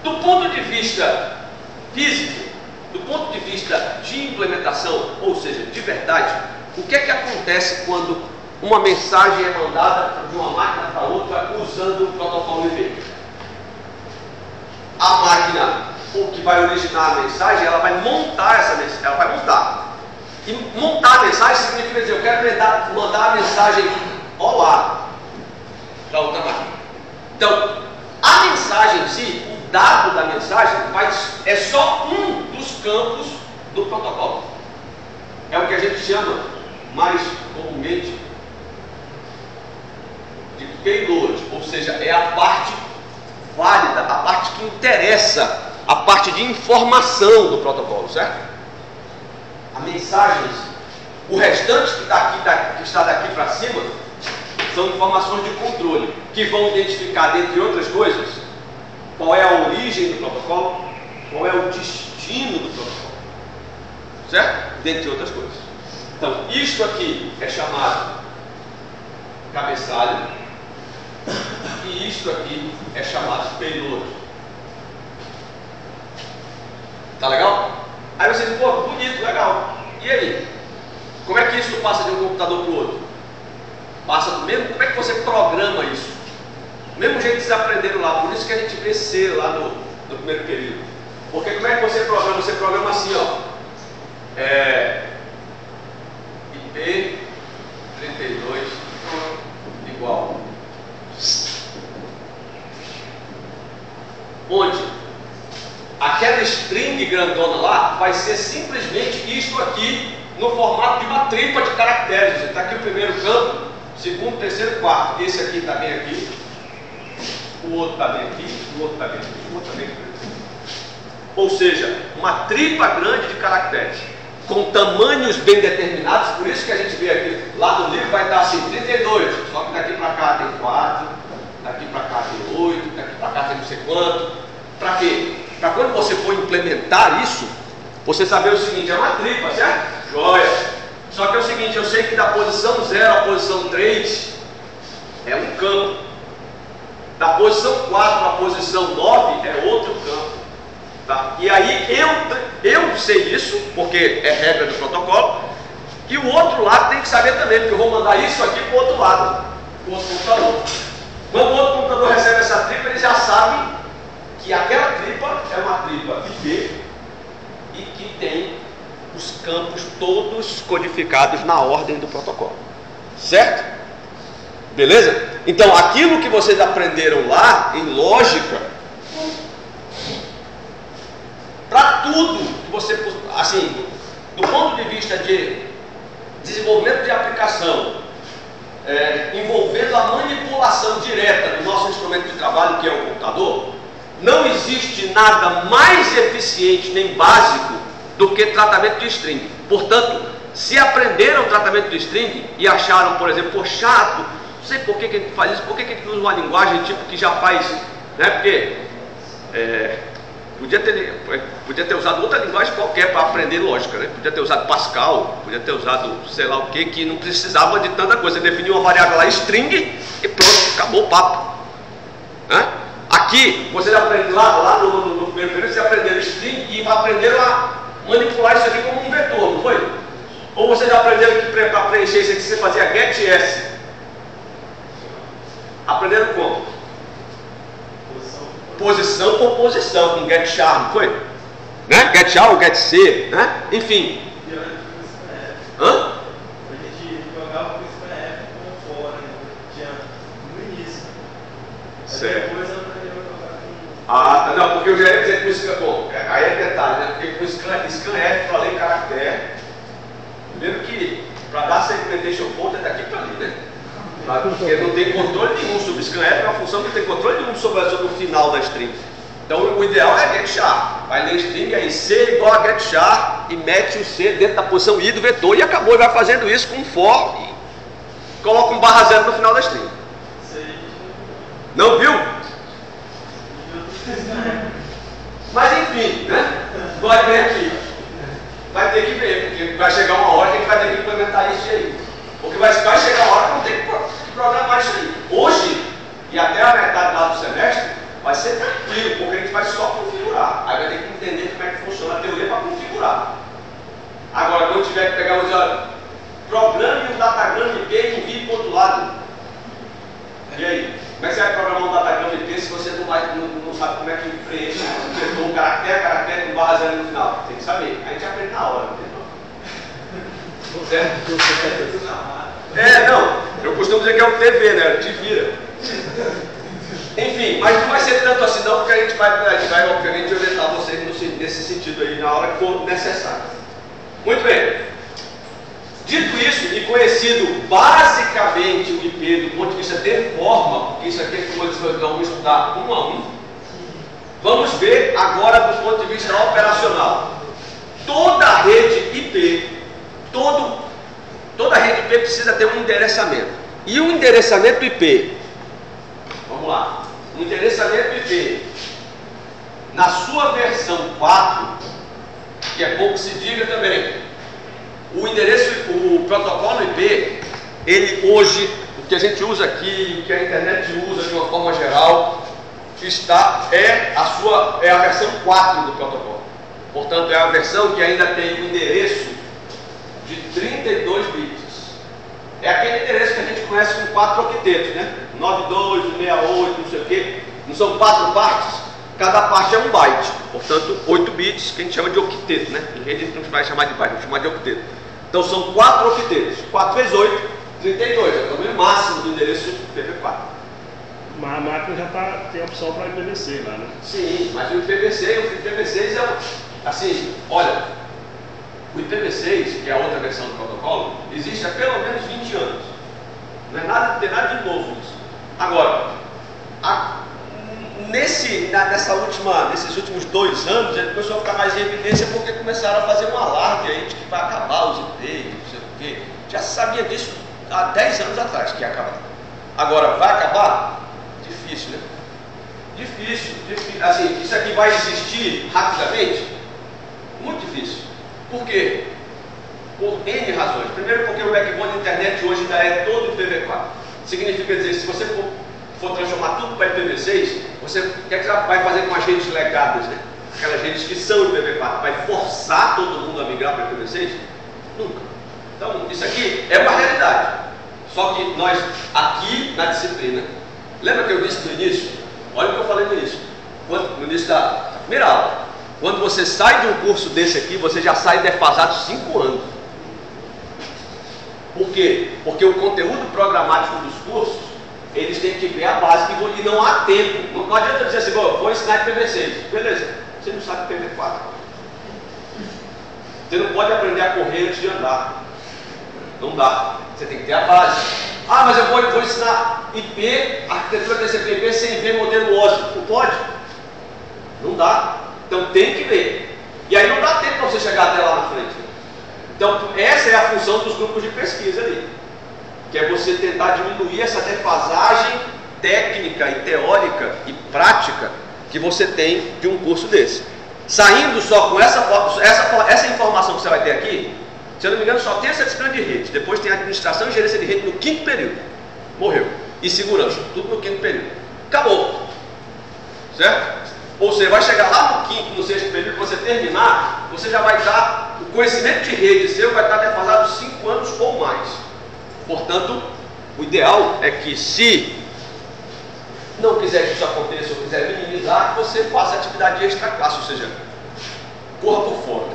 Do ponto de vista físico, do ponto de vista de implementação, ou seja, de verdade, o que é que acontece quando uma mensagem é mandada de uma máquina para outra usando o protocolo IP? A máquina, o que vai originar a mensagem, ela vai montar essa mensagem, ela vai montar. E montar a mensagem significa dizer, eu quero mandar a mensagem olá para outra máquina. Então, a mensagem em si, o dado da mensagem, é só um dos campos do protocolo. É o que a gente chama, mais comumente, de payload, ou seja, é a parte válida, a parte que interessa, a parte de informação do protocolo, certo? A mensagem, o restante que está daqui para cima, são informações de controle, que vão identificar, dentre outras coisas, qual é a origem do protocolo, qual é o destino do protocolo, certo? Dentre outras coisas. Então, isto aqui é chamado cabeçalho, e isto aqui é chamado payload. Tá legal? Aí você diz, pô, bonito, legal. E aí? Como é que isso passa de um computador para o outro? Passa do mesmo? Como é que você programa isso? Do mesmo jeito que vocês aprenderam lá, por isso que a gente vê C lá no primeiro período. Porque como é que você programa? Você programa assim, ó. IP 32 igual. Onde aquela string grandona lá vai ser simplesmente isto aqui no formato de uma tripa de caracteres. Está aqui o primeiro campo, segundo, terceiro, quarto. Esse aqui está bem aqui, o outro está bem aqui, o outro está bem aqui, o outro está bem aqui. Ou seja, uma tripa grande de caracteres, com tamanhos bem determinados. Por isso que a gente vê aqui, lá no livro vai estar assim, 32, só que daqui para cá tem 4. quanto. Para quê? Para quando você for implementar isso, você saber o seguinte, é uma tripa, certo? Joia! Só que é o seguinte, eu sei que da posição 0 à posição 3 é um campo. Da posição 4 à posição 9 é outro campo. Tá? E aí eu sei isso, porque é regra do protocolo, e o outro lado tem que saber também, porque eu vou mandar isso aqui para o outro lado, o outro computador. Quando o outro computador recebe essa tripa, ele já sabe que aquela tripa é uma tripa IP e que tem os campos todos codificados na ordem do protocolo. Certo? Beleza? Então, aquilo que vocês aprenderam lá, em lógica, para tudo que você, assim, do ponto de vista de desenvolvimento de aplicação, envolvendo a manipulação direta do nosso instrumento de trabalho, que é o computador, não existe nada mais eficiente nem básico do que tratamento de string. Portanto, se aprenderam o tratamento de string e acharam, por exemplo, pô, chato, não sei por que a gente faz isso, por que a gente usa uma linguagem tipo que já faz, né? Porque podia ter usado outra linguagem qualquer para aprender lógica, né? Podia ter usado Pascal, podia ter usado sei lá o que não precisava de tanta coisa. Você definiu uma variável lá, string, e pronto, acabou o papo. Né? Aqui, vocês aprendem lá no primeiro período, vocês aprenderam string e aprenderam a manipular isso aqui como um vetor, não foi? Ou vocês aprenderam que para preencher isso aqui você fazia getS? Aprenderam como? Posição por posição, com getChar, não foi? Né? getChar ou getC, né? Enfim. Hã? A gente jogava com ScanF com fora, no início. Certo. Depois eu aprendi a jogar com... Ah, não, porque eu já ia dizer com Scan. Bom, aí é detalhe, né? Porque com ScanF para ler caractere. Primeiro que para dar segmentation point é daqui para ali, né? Porque não tem controle nenhum sobre ScanF, é uma função que não tem controle nenhum sobre o final da string. Então o ideal é getChar. Vai ler string aí, C igual a getChar e mete o C dentro da posição I do vetor e acabou. E vai fazendo isso com for e coloca um /0 no final da string. Não viu? Mas enfim, né? Vai ver aqui. Vai ter que ver, porque vai chegar uma hora que a gente vai ter que implementar isso aí. Porque vai chegar uma hora que não tem que programar isso aí. Hoje, e até a metade lá do semestre, vai ser tranquilo, porque a gente vai só configurar. Aí vai ter que entender como é que funciona a teoria para configurar. Agora, quando tiver que pegar, vou dizer, olha, programe um datagrama IP e envie para o outro lado. E aí? Como é que você vai programar um datagrama IP se você não sabe como é que preenche um caractere com /0 no final? Tem que saber. A gente aprende na hora, entendeu? Certo? Não, eu costumo dizer que é um TV, né? Te vira. Enfim, mas não vai ser tanto assim não, porque a gente vai obviamente orientar vocês nesse sentido aí, na hora que for necessário. Muito bem. Dito isso, e conhecido basicamente o IP do ponto de vista de forma, porque isso aqui é que vamos estudar um a um, vamos ver agora do ponto de vista operacional. Toda a rede IP, toda rede IP precisa ter um endereçamento. E o endereçamento IP, vamos lá, o endereçamento IP, na sua versão 4, que é bom que se diga também, o protocolo IP, ele hoje, o que a gente usa aqui, o que a internet usa de uma forma geral, é a versão 4 do protocolo. Portanto, é a versão que ainda tem o endereço de 32 bits. É aquele endereço que a gente conhece com 4 octetos, né? 92, 68, não sei o quê. Não são 4 partes? Cada parte é um byte. Portanto, 8 bits, que a gente chama de octeto, né? Em rede a gente não vai chamar de byte, vamos chamar de octeto. Então são 4 octetos. 4 vezes 8, 32. É o tamanho máximo do endereço IPv4. Mas a máquina já tem a opção para IPv6 lá, né? Sim, mas o IPv6 é assim, olha, o IPv6, que é a outra versão do protocolo, existe há pelo menos 20 anos. Não tem nada de novo nisso. Agora, nesses últimos 2 anos, ele começou a ficar mais em evidência porque começaram a fazer um alarde aí de que vai acabar os IP, não sei o quê. Já se sabia disso há 10 anos atrás que ia acabar. Agora, vai acabar? Difícil, né? Difícil. Assim, isso aqui vai existir rapidamente? Muito difícil. Por quê? Por N razões. Primeiro, porque o backbone da internet hoje ainda é todo IPv4. Significa dizer, se você for transformar tudo para IPv6, o que é que você vai fazer com as redes legadas, né? Aquelas redes que são IPv4, vai forçar todo mundo a migrar para IPv6? Nunca. Então, isso aqui é uma realidade. Só que nós, aqui na disciplina, lembra que eu disse no início? Olha o que eu falei no início. No início da primeira aula. Quando você sai de um curso desse aqui, você já sai defasado 5 anos. Por quê? Porque o conteúdo programático dos cursos, eles têm que ver a base e não há tempo. Não adianta dizer assim, vou ensinar IPv6. Beleza, você não sabe IPv4. Você não pode aprender a correr antes de andar. Não dá. Você tem que ter a base. Ah, mas eu vou ensinar IP, arquitetura TCP/IP sem ver modelo OSI. Não pode. Não dá. Então tem que ver. E aí não dá tempo para você chegar até lá na frente. Então essa é a função dos grupos de pesquisa ali. Que é você tentar diminuir essa defasagem técnica e teórica e prática que você tem de um curso desse. Saindo só com essa informação que você vai ter aqui, se eu não me engano, só tem essa disciplina de rede. Depois tem administração e gerência de rede no 5º período. Morreu. E segurança. Tudo no 5º período. Acabou. Certo? Ou seja, vai chegar lá no 5º, no 6º período, quando você terminar, você já vai estar, o conhecimento de rede seu vai estar defasado 5 anos ou mais. Portanto, o ideal é que, se não quiser que isso aconteça ou quiser minimizar, você faça atividade extra classe, ou seja, corra por fora.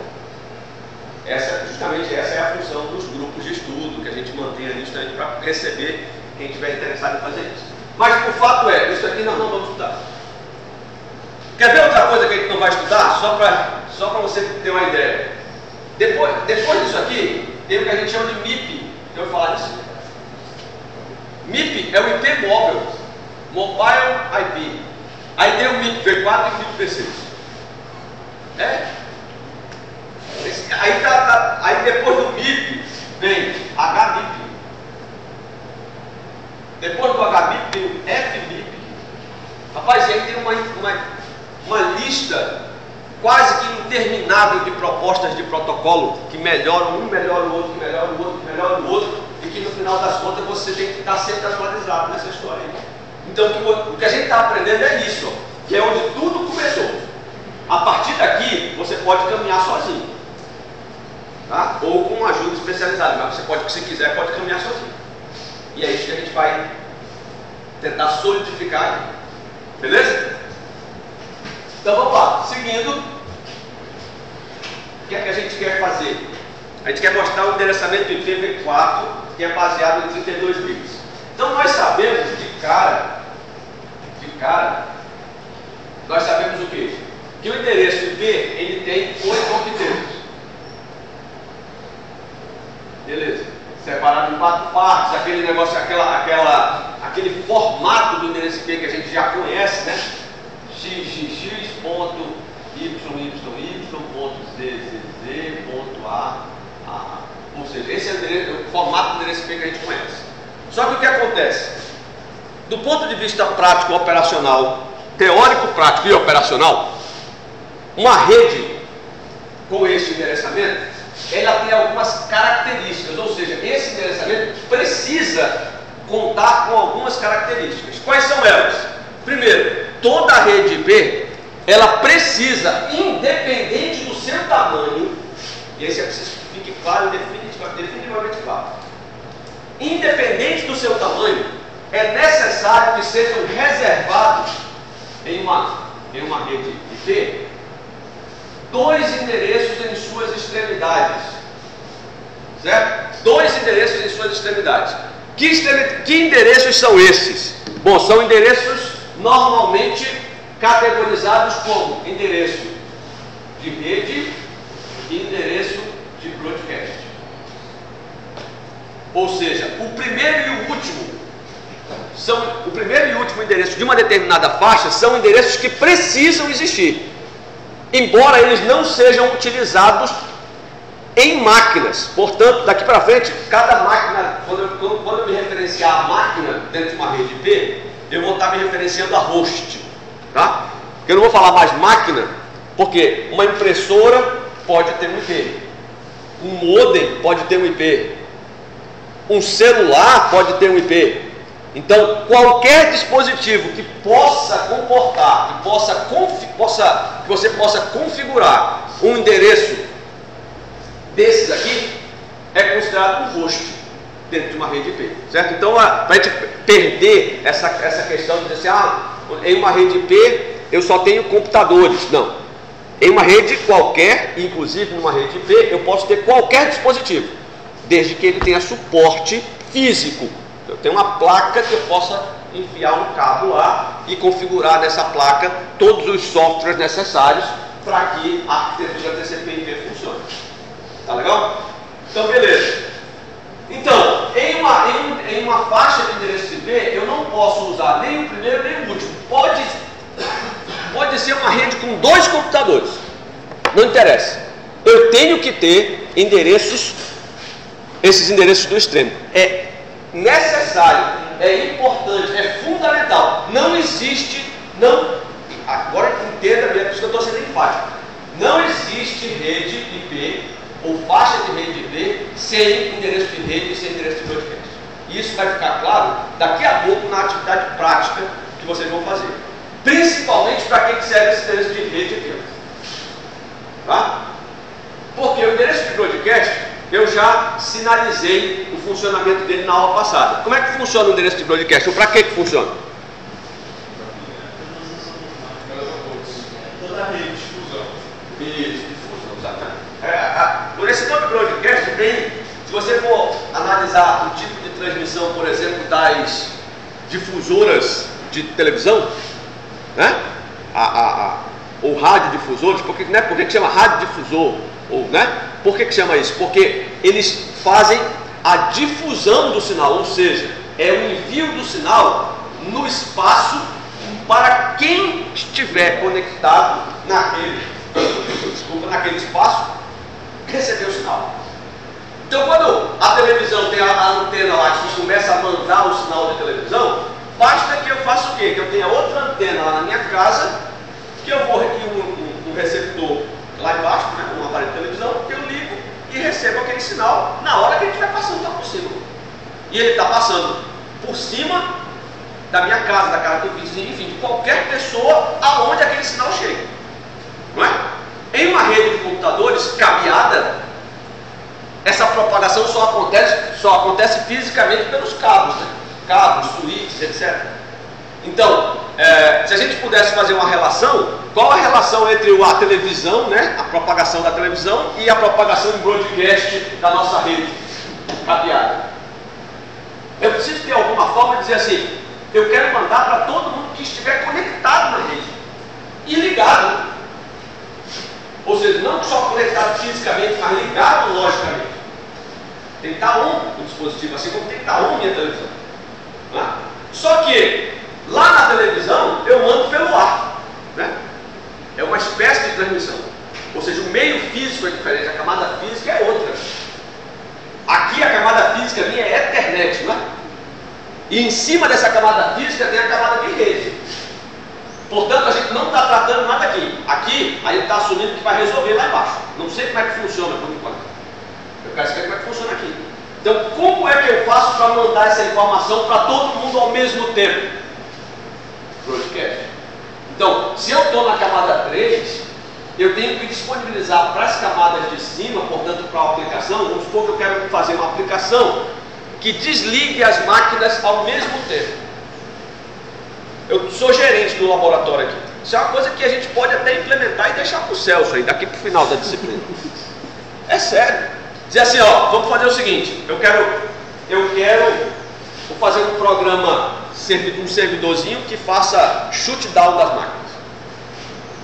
Justamente essa é a função dos grupos de estudo que a gente mantém ali justamente para receber quem estiver interessado em fazer isso. Mas o fato é, isso aqui nós não vamos estudar. Quer ver outra coisa que a gente não vai estudar? Só para você ter uma ideia. Depois disso aqui, tem o que a gente chama de MIP. Eu vou falar disso. MIP é o IP móvel, Mobile IP. Aí tem o MIP V4 e o MIP V6. Aí depois do MIP vem HMIP. Depois do HMIP tem o FMIP. Rapaz, e aí tem uma lista quase que interminável de propostas de protocolo que melhoram um, melhora o outro, que melhora o outro, que melhora o outro, e que no final das contas você tem que estar sempre atualizado nessa história aí. Então o que a gente está aprendendo é isso, ó, que é onde tudo começou. A partir daqui você pode caminhar sozinho, tá? Ou com uma ajuda especializada, mas você pode, se quiser, pode caminhar sozinho. E é isso que a gente vai tentar solidificar aqui. Beleza? Então vamos lá, seguindo, o que é que a gente quer fazer? A gente quer mostrar o endereçamento do IPv4, que é baseado em 32 bits. Então nós sabemos de cara, nós sabemos o quê? Que o endereço IP, ele tem 8 octetos. Beleza. Separado em 4 partes, aquele negócio, aquele formato do endereço IP que a gente já conhece, né? xxx, ponto yyyy, ponto zzz, ponto a. Ou seja, esse é o formato do endereço IP que a gente conhece. Só que o que acontece? Do ponto de vista prático, operacional, teórico, prático e operacional, uma rede com esse endereçamento, ela tem algumas características, ou seja, esse endereçamento precisa contar com algumas características. Quais são elas? Primeiro, toda a rede IP, ela precisa, independente do seu tamanho, e esse é preciso que fique claro, definitivamente claro, independente do seu tamanho, é necessário que sejam reservados em uma rede IP 2 endereços em suas extremidades, certo? 2 endereços em suas extremidades. Que endereços são esses? Bom, são endereços normalmente categorizados como endereço de rede e endereço de broadcast. Ou seja, o primeiro e o último endereço de uma determinada faixa são endereços que precisam existir, embora eles não sejam utilizados em máquinas. Portanto, daqui para frente, cada máquina, quando eu me referenciar a máquina dentro de uma rede IP, eu vou estar me referenciando a host. tá? Eu não vou falar mais máquina, porque uma impressora pode ter um IP, um modem pode ter um IP, um celular pode ter um IP. Então, qualquer dispositivo que possa comportar, que você possa configurar um endereço desses aqui, é considerado um host dentro de uma rede IP, certo? Então, para a gente perder essa questão de dizer assim, em uma rede IP eu só tenho computadores. Não. Em uma rede qualquer, inclusive numa rede IP, eu posso ter qualquer dispositivo, desde que ele tenha suporte físico. Eu tenho uma placa que eu possa enfiar um cabo lá e configurar nessa placa todos os softwares necessários para que a arquitetura TCP/IP funcione. Tá legal? Então, beleza. Então, em uma faixa de endereço IP, eu não posso usar nem o primeiro nem o último. Pode ser uma rede com 2 computadores, não interessa. Eu tenho que ter endereços, esses endereços do extremo. É necessário, é importante, é fundamental. Não existe, agora entenda bem, por isso que eu estou sendo enfático. Não existe rede IP ou faixa de rede IP sem endereço de rede e sem endereço de broadcast. Isso vai ficar claro daqui a pouco na atividade prática que vocês vão fazer. Principalmente para que serve esse endereço de rede aqui. Tá? Porque o endereço de broadcast, eu já sinalizei o funcionamento dele na aula passada. Como é que funciona o endereço de broadcast? Ou para que funciona? Toda a rede de difusão. Isso, difusão, exatamente. Por esse nome broadcast tem, se você for analisar o tipo de transmissão, por exemplo, das difusoras de televisão, né? Ou radiodifusores, por que chama radiodifusor? Ou, né? Por que chama isso? Porque eles fazem a difusão do sinal, ou seja, é o envio do sinal no espaço para quem estiver conectado naquele espaço receber o sinal. Então, quando a televisão tem a antena lá que começa a mandar o sinal de televisão, basta que eu faça o quê? Que eu tenha outra antena lá na minha casa, que eu vou um receptor lá embaixo, né, um aparelho de televisão, que eu ligo e recebo aquele sinal na hora que ele estiver passando lá por cima. E ele está passando por cima da minha casa, da casa do vizinho, enfim, de qualquer pessoa aonde aquele sinal chega. Não é? Em uma rede de computadores cabeada, essa propagação só acontece fisicamente pelos cabos, né? Cabos, switches, etc. Então, se a gente pudesse fazer uma relação, qual a relação entre a televisão, né, a propagação da televisão e a propagação em broadcast da nossa rede cabeada? Eu preciso ter alguma forma de dizer assim, eu quero mandar para todo mundo que estiver conectado na rede e ligado. Ou seja, não só conectado fisicamente, mas ligado logicamente. Tem que estar on o dispositivo, assim como tem que estar on minha televisão. Né? Só que lá na televisão eu mando pelo ar, né? É uma espécie de transmissão, ou seja, o meio físico é diferente, a camada física é outra. Aqui a camada física minha é Ethernet, né? E em cima dessa camada física tem a camada de rede. Portanto, a gente não está tratando nada aqui. Aqui a gente está assumindo que vai resolver lá embaixo. Não sei como é que funciona por enquanto. Eu quero saber como é que funciona aqui. Então, como é que eu faço para mandar essa informação para todo mundo ao mesmo tempo? Broadcast. Então, se eu estou na camada 3, eu tenho que disponibilizar para as camadas de cima, portanto, para a aplicação. Vamos supor que eu quero fazer uma aplicação que desligue as máquinas ao mesmo tempo. Eu sou gerente do laboratório aqui. Isso é uma coisa que a gente pode até implementar e deixar para o Celso aí, daqui para o final da disciplina. É sério. Dizer assim, ó, vamos fazer o seguinte, eu vou fazer um programa, um servidorzinho que faça shutdown das máquinas.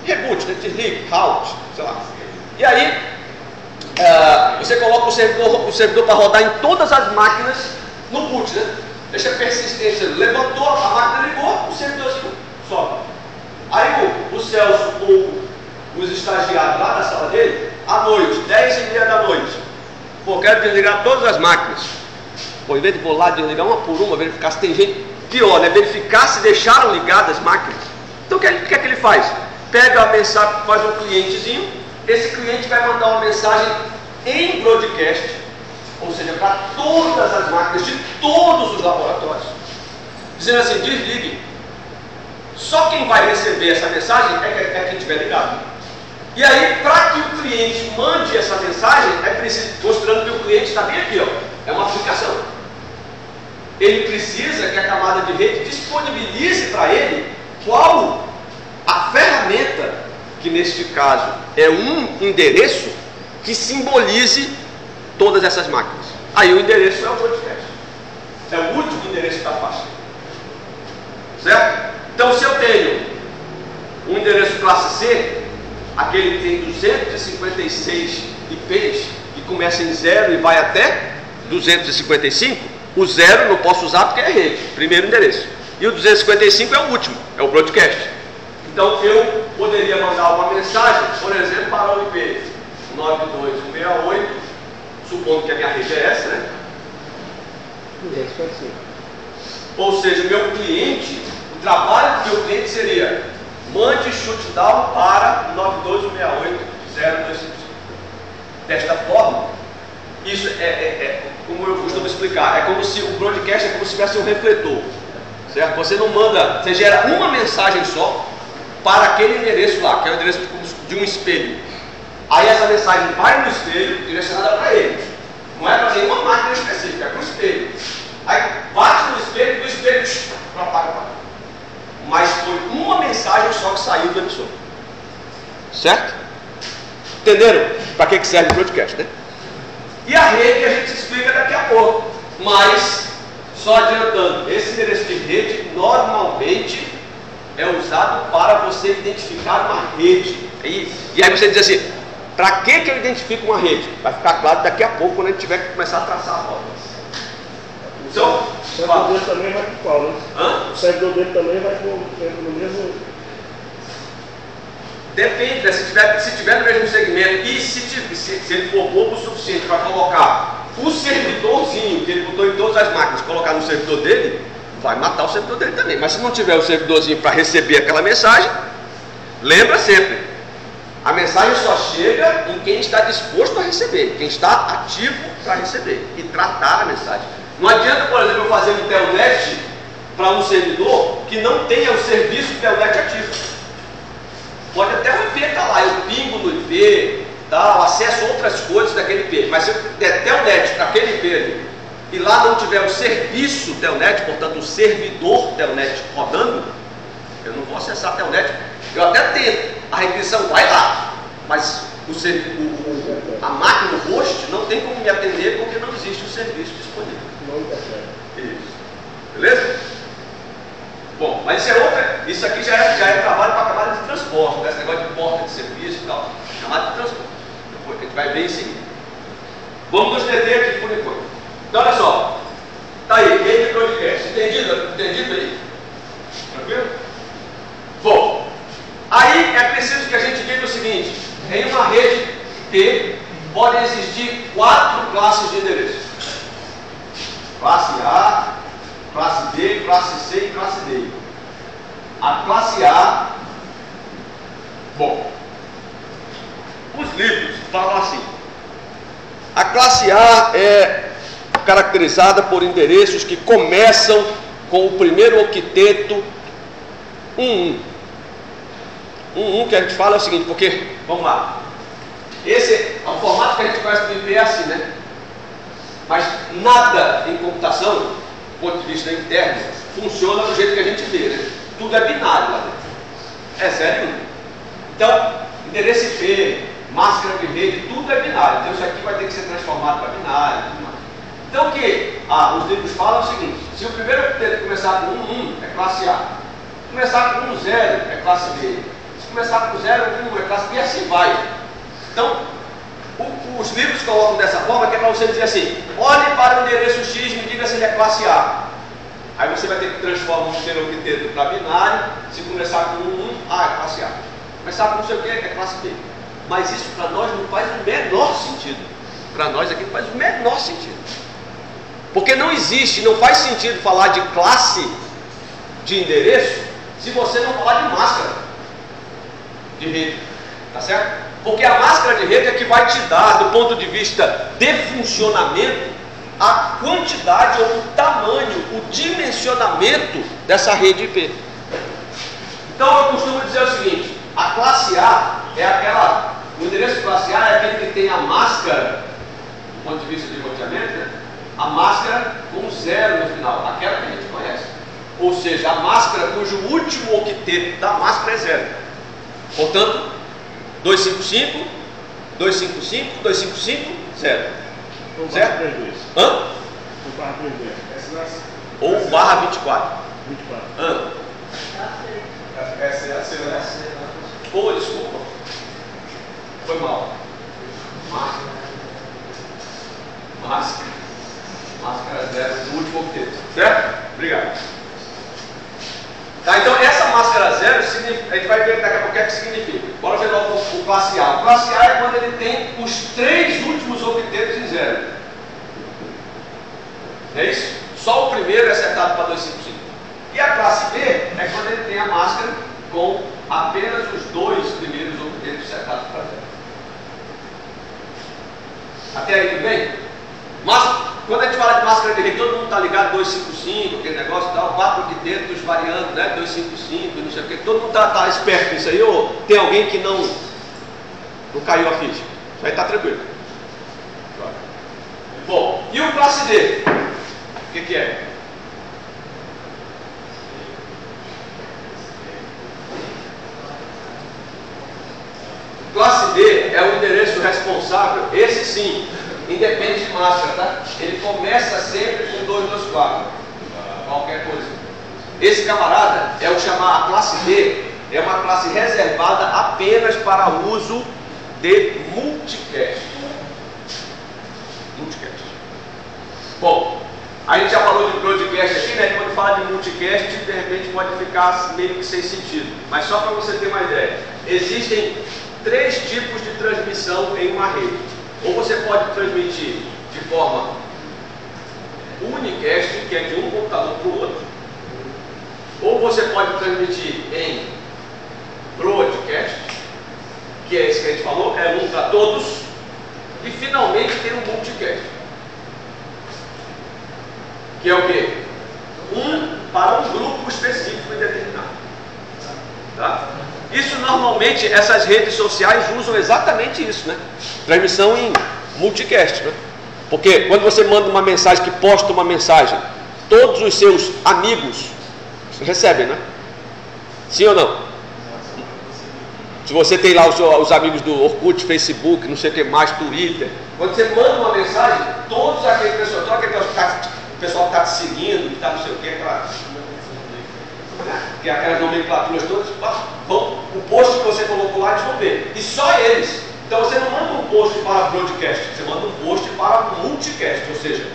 Reboot, né? Desligue, halt, sei lá. E aí, você coloca o servidor para rodar em todas as máquinas no boot, né? Deixa a persistência, levantou, a máquina ligou, o servidorzinho sobe. Aí o Celso ou os estagiários lá na sala dele, à noite, 10h30 da noite, pô, quero desligar todas as máquinas. Pô, em vez de vou lá desligar uma por uma, verificar se tem gente, pior, né? Verificar se deixaram ligadas as máquinas. Então o que é que ele faz? Pega a mensagem, faz um clientezinho, esse cliente vai mandar uma mensagem em broadcast, ou seja, para todas as máquinas de todos os laboratórios, dizendo assim, desligue. Só quem vai receber essa mensagem é quem estiver ligado. E aí, para que o cliente mande essa mensagem, é preciso, mostrando que o cliente está bem aqui, ó, é uma aplicação. Ele precisa que a camada de rede disponibilize para ele qual a ferramenta, que neste caso é um endereço, que simbolize todas essas máquinas. Aí o endereço é o broadcast. É o último endereço da faixa. Certo? Então, se eu tenho um endereço classe C, aquele que tem 256 IPs, que começa em 0 e vai até 255, o 0 não posso usar porque é rede, primeiro endereço. E o 255 é o último, é o broadcast. Então, eu poderia mandar uma mensagem, por exemplo, para o IP 92168, supondo que a minha rede é essa, né? 255. Ou seja, o meu cliente, o trabalho do meu cliente seria: mande shutdown para 92168.0.255. Desta forma, isso como eu costumo explicar, é como se o broadcast é como se tivesse um refletor, certo? Você não manda, você gera uma mensagem só para aquele endereço lá, que é o endereço de um espelho. Aí essa mensagem vai no espelho, direcionada para ele. Não é para nenhuma máquina específica, é para o espelho. Aí bate no espelho, do espelho propaga. Mas foi uma mensagem só que saiu do emissor. Certo? Entenderam para que serve o broadcast, né? E a rede a gente explica daqui a pouco. Mas, só adiantando, esse endereço de rede normalmente é usado para você identificar uma rede. E aí você diz assim, para que eu identifico uma rede? Vai ficar claro daqui a pouco, quando a gente tiver que começar a traçar a rota. Então, o servidor dele também vai com qual, né? Hã? O servidor dele também vai no mesmo... Depende, né? Se tiver no mesmo segmento e se ele for bobo o suficiente para colocar o servidorzinho que ele botou em todas as máquinas, colocar no servidor dele, vai matar o servidor dele também. Mas se não tiver o servidorzinho para receber aquela mensagem, lembra sempre, a mensagem só chega em quem está disposto a receber, quem está ativo para receber e tratar a mensagem. Não adianta, por exemplo, eu fazer um telnet para um servidor que não tenha o serviço telnet ativo. Pode até o IP estar lá, eu pingo no IP, tá, eu acesso outras coisas daquele IP, mas se eu der telnet para aquele IP ali, e lá não tiver o serviço telnet, portanto o servidor telnet rodando, eu não vou acessar a telnet. Eu até tento, a requisição vai lá, mas a máquina, o host, não tem como me atender porque não existe o serviço disponível. Não interfere. Isso. Beleza? Bom, mas isso aqui já é trabalho para camada de transporte, né? Esse negócio de porta de serviço e tal, camada de transporte. Depois a gente vai ver em seguida. Vamos nos deter aqui por enquanto. Então olha só, tá aí, rede broadcast, entendido aí? Tranquilo? Bom, aí é preciso que a gente diga o seguinte: em uma rede T podem existir 4 classes de endereço: classe A, classe B, classe C e classe D. A classe A, bom, os livros falam assim: a classe A é caracterizada por endereços que começam com o primeiro octeto 11. 11 que a gente fala é o seguinte, porque, vamos lá, esse é o formato que a gente conhece do IP, é assim, né? Mas nada em computação, do ponto de vista interno, funciona do jeito que a gente vê, né? Tudo é binário lá dentro. É 0 e 1. Então, endereço IP, máscara de rede, tudo é binário. Então isso aqui vai ter que ser transformado para binário. Então o que os livros falam é o seguinte: se o primeiro octeto começar com 1, é classe A. Se começar com 1, 0, é classe B. Se começar com 0, 1, é classe B, e assim vai. Então, os livros colocam dessa forma, que é para você dizer assim: olhe para o endereço X e me diga se ele é classe A. Aí você vai ter que transformar um primeiro octeto para binário. Se começar com 1, é classe A. Começar com não sei o que, é classe B. Mas isso para nós não faz o menor sentido. Para nós aqui não faz o menor sentido. Porque não existe, não faz sentido falar de classe de endereço se você não falar de máscara de rede, tá certo? Porque a máscara de rede é que vai te dar, do ponto de vista de funcionamento, a quantidade ou o tamanho, o dimensionamento dessa rede IP. Então eu costumo dizer o seguinte: a classe A é aquela, o endereço classe A é aquele que tem a máscara, do ponto de vista de roteamento, né? A máscara com 0 no final, aquela que a gente conhece. Ou seja, a máscara cujo último octeto da máscara é 0. Portanto, 255, 255, 255, 0. Certo? Hã? Ou barra 24. 24. Hã? Essa é a C, né? Pô, desculpa. Foi mal. Máscara 0 do último octeto. Certo? Obrigado. Tá, então essa máscara 0, a gente vai ver daqui a pouco o que é que significa. Bora ver logo o classe A. O classe A é quando ele tem os 3 últimos octetos em 0. É isso? Só o primeiro é setado para 255. E a classe B é quando ele tem a máscara com apenas os 2 primeiros octetos setados para 0. Até aí tudo bem? Mas, quando a gente fala de máscara de rede, todo mundo está ligado 255, aquele negócio e tal, 4 octetos variando, né? 255, não sei o que. Todo mundo está esperto nisso aí, ou tem alguém que não caiu a ficha? Isso aí está tranquilo. Bom, e o classe D? O que é? Classe D é o endereço responsável, esse sim, independe de máscara, tá? Ele começa sempre com 224, qualquer coisa. Esse camarada é o chamar a classe D, é uma classe reservada apenas para uso de multicast. Multicast. Bom, a gente já falou de broadcast aqui, né? Quando fala de multicast, de repente pode ficar meio que sem sentido. Mas só para você ter uma ideia, existem 3 tipos de transmissão em uma rede. Ou você pode transmitir de forma unicast, que é de um computador para o outro. Ou você pode transmitir em broadcast, que é esse que a gente falou, é um para todos. E finalmente tem um multicast, que é o quê? Um para um grupo específico e determinado. Tá? Isso normalmente, essas redes sociais usam exatamente isso, né? Transmissão em multicast, né? Porque quando você manda uma mensagem, que posta uma mensagem, todos os seus amigos recebem, né? Sim ou não? Se você tem lá os amigos do Orkut, Facebook, não sei o que mais, Twitter, quando você manda uma mensagem, todos aqueles pessoas, o pessoal que está te seguindo, que está não sei o que, que aquelas nomenclaturas todas, o post que você colocou lá, eles vão ver. E só eles. Então você não manda um post para broadcast, você manda um post para multicast, ou seja,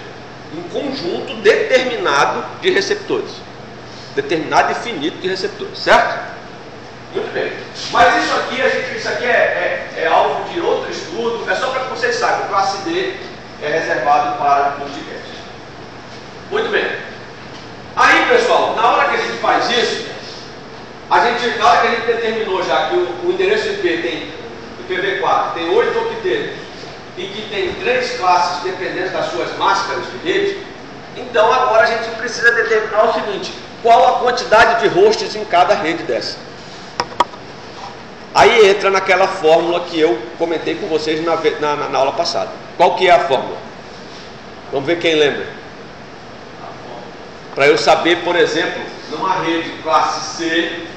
um conjunto determinado de receptores. Determinado e finito de receptores, certo? Muito bem. Mas isso aqui, é alvo de outro estudo, é só para que vocês saibam, o classe D é reservado para multicast. Muito bem. Aí, pessoal, na hora que a gente faz isso, na hora que a gente determinou já que o endereço IP tem, o IPv4 tem 8 octetos e que tem 3 classes dependendo das suas máscaras de rede, então agora a gente precisa determinar o seguinte: qual a quantidade de hosts em cada rede dessa? Aí entra naquela fórmula que eu comentei com vocês na aula passada. Qual que é a fórmula? Vamos ver quem lembra. Para eu saber, por exemplo, numa rede classe C,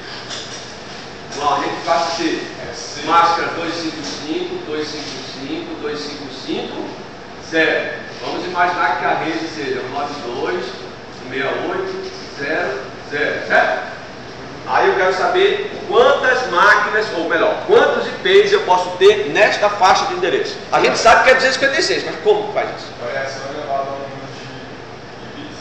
máscara 255, 255, 255, 0. Vamos imaginar que a rede seja 92, 68, 0, 0, certo? Aí eu quero saber quantas máquinas, ou melhor, quantos IPs eu posso ter nesta faixa de endereço. A gente sabe que é 256, mas como faz isso? Variação elevada ao número de bits.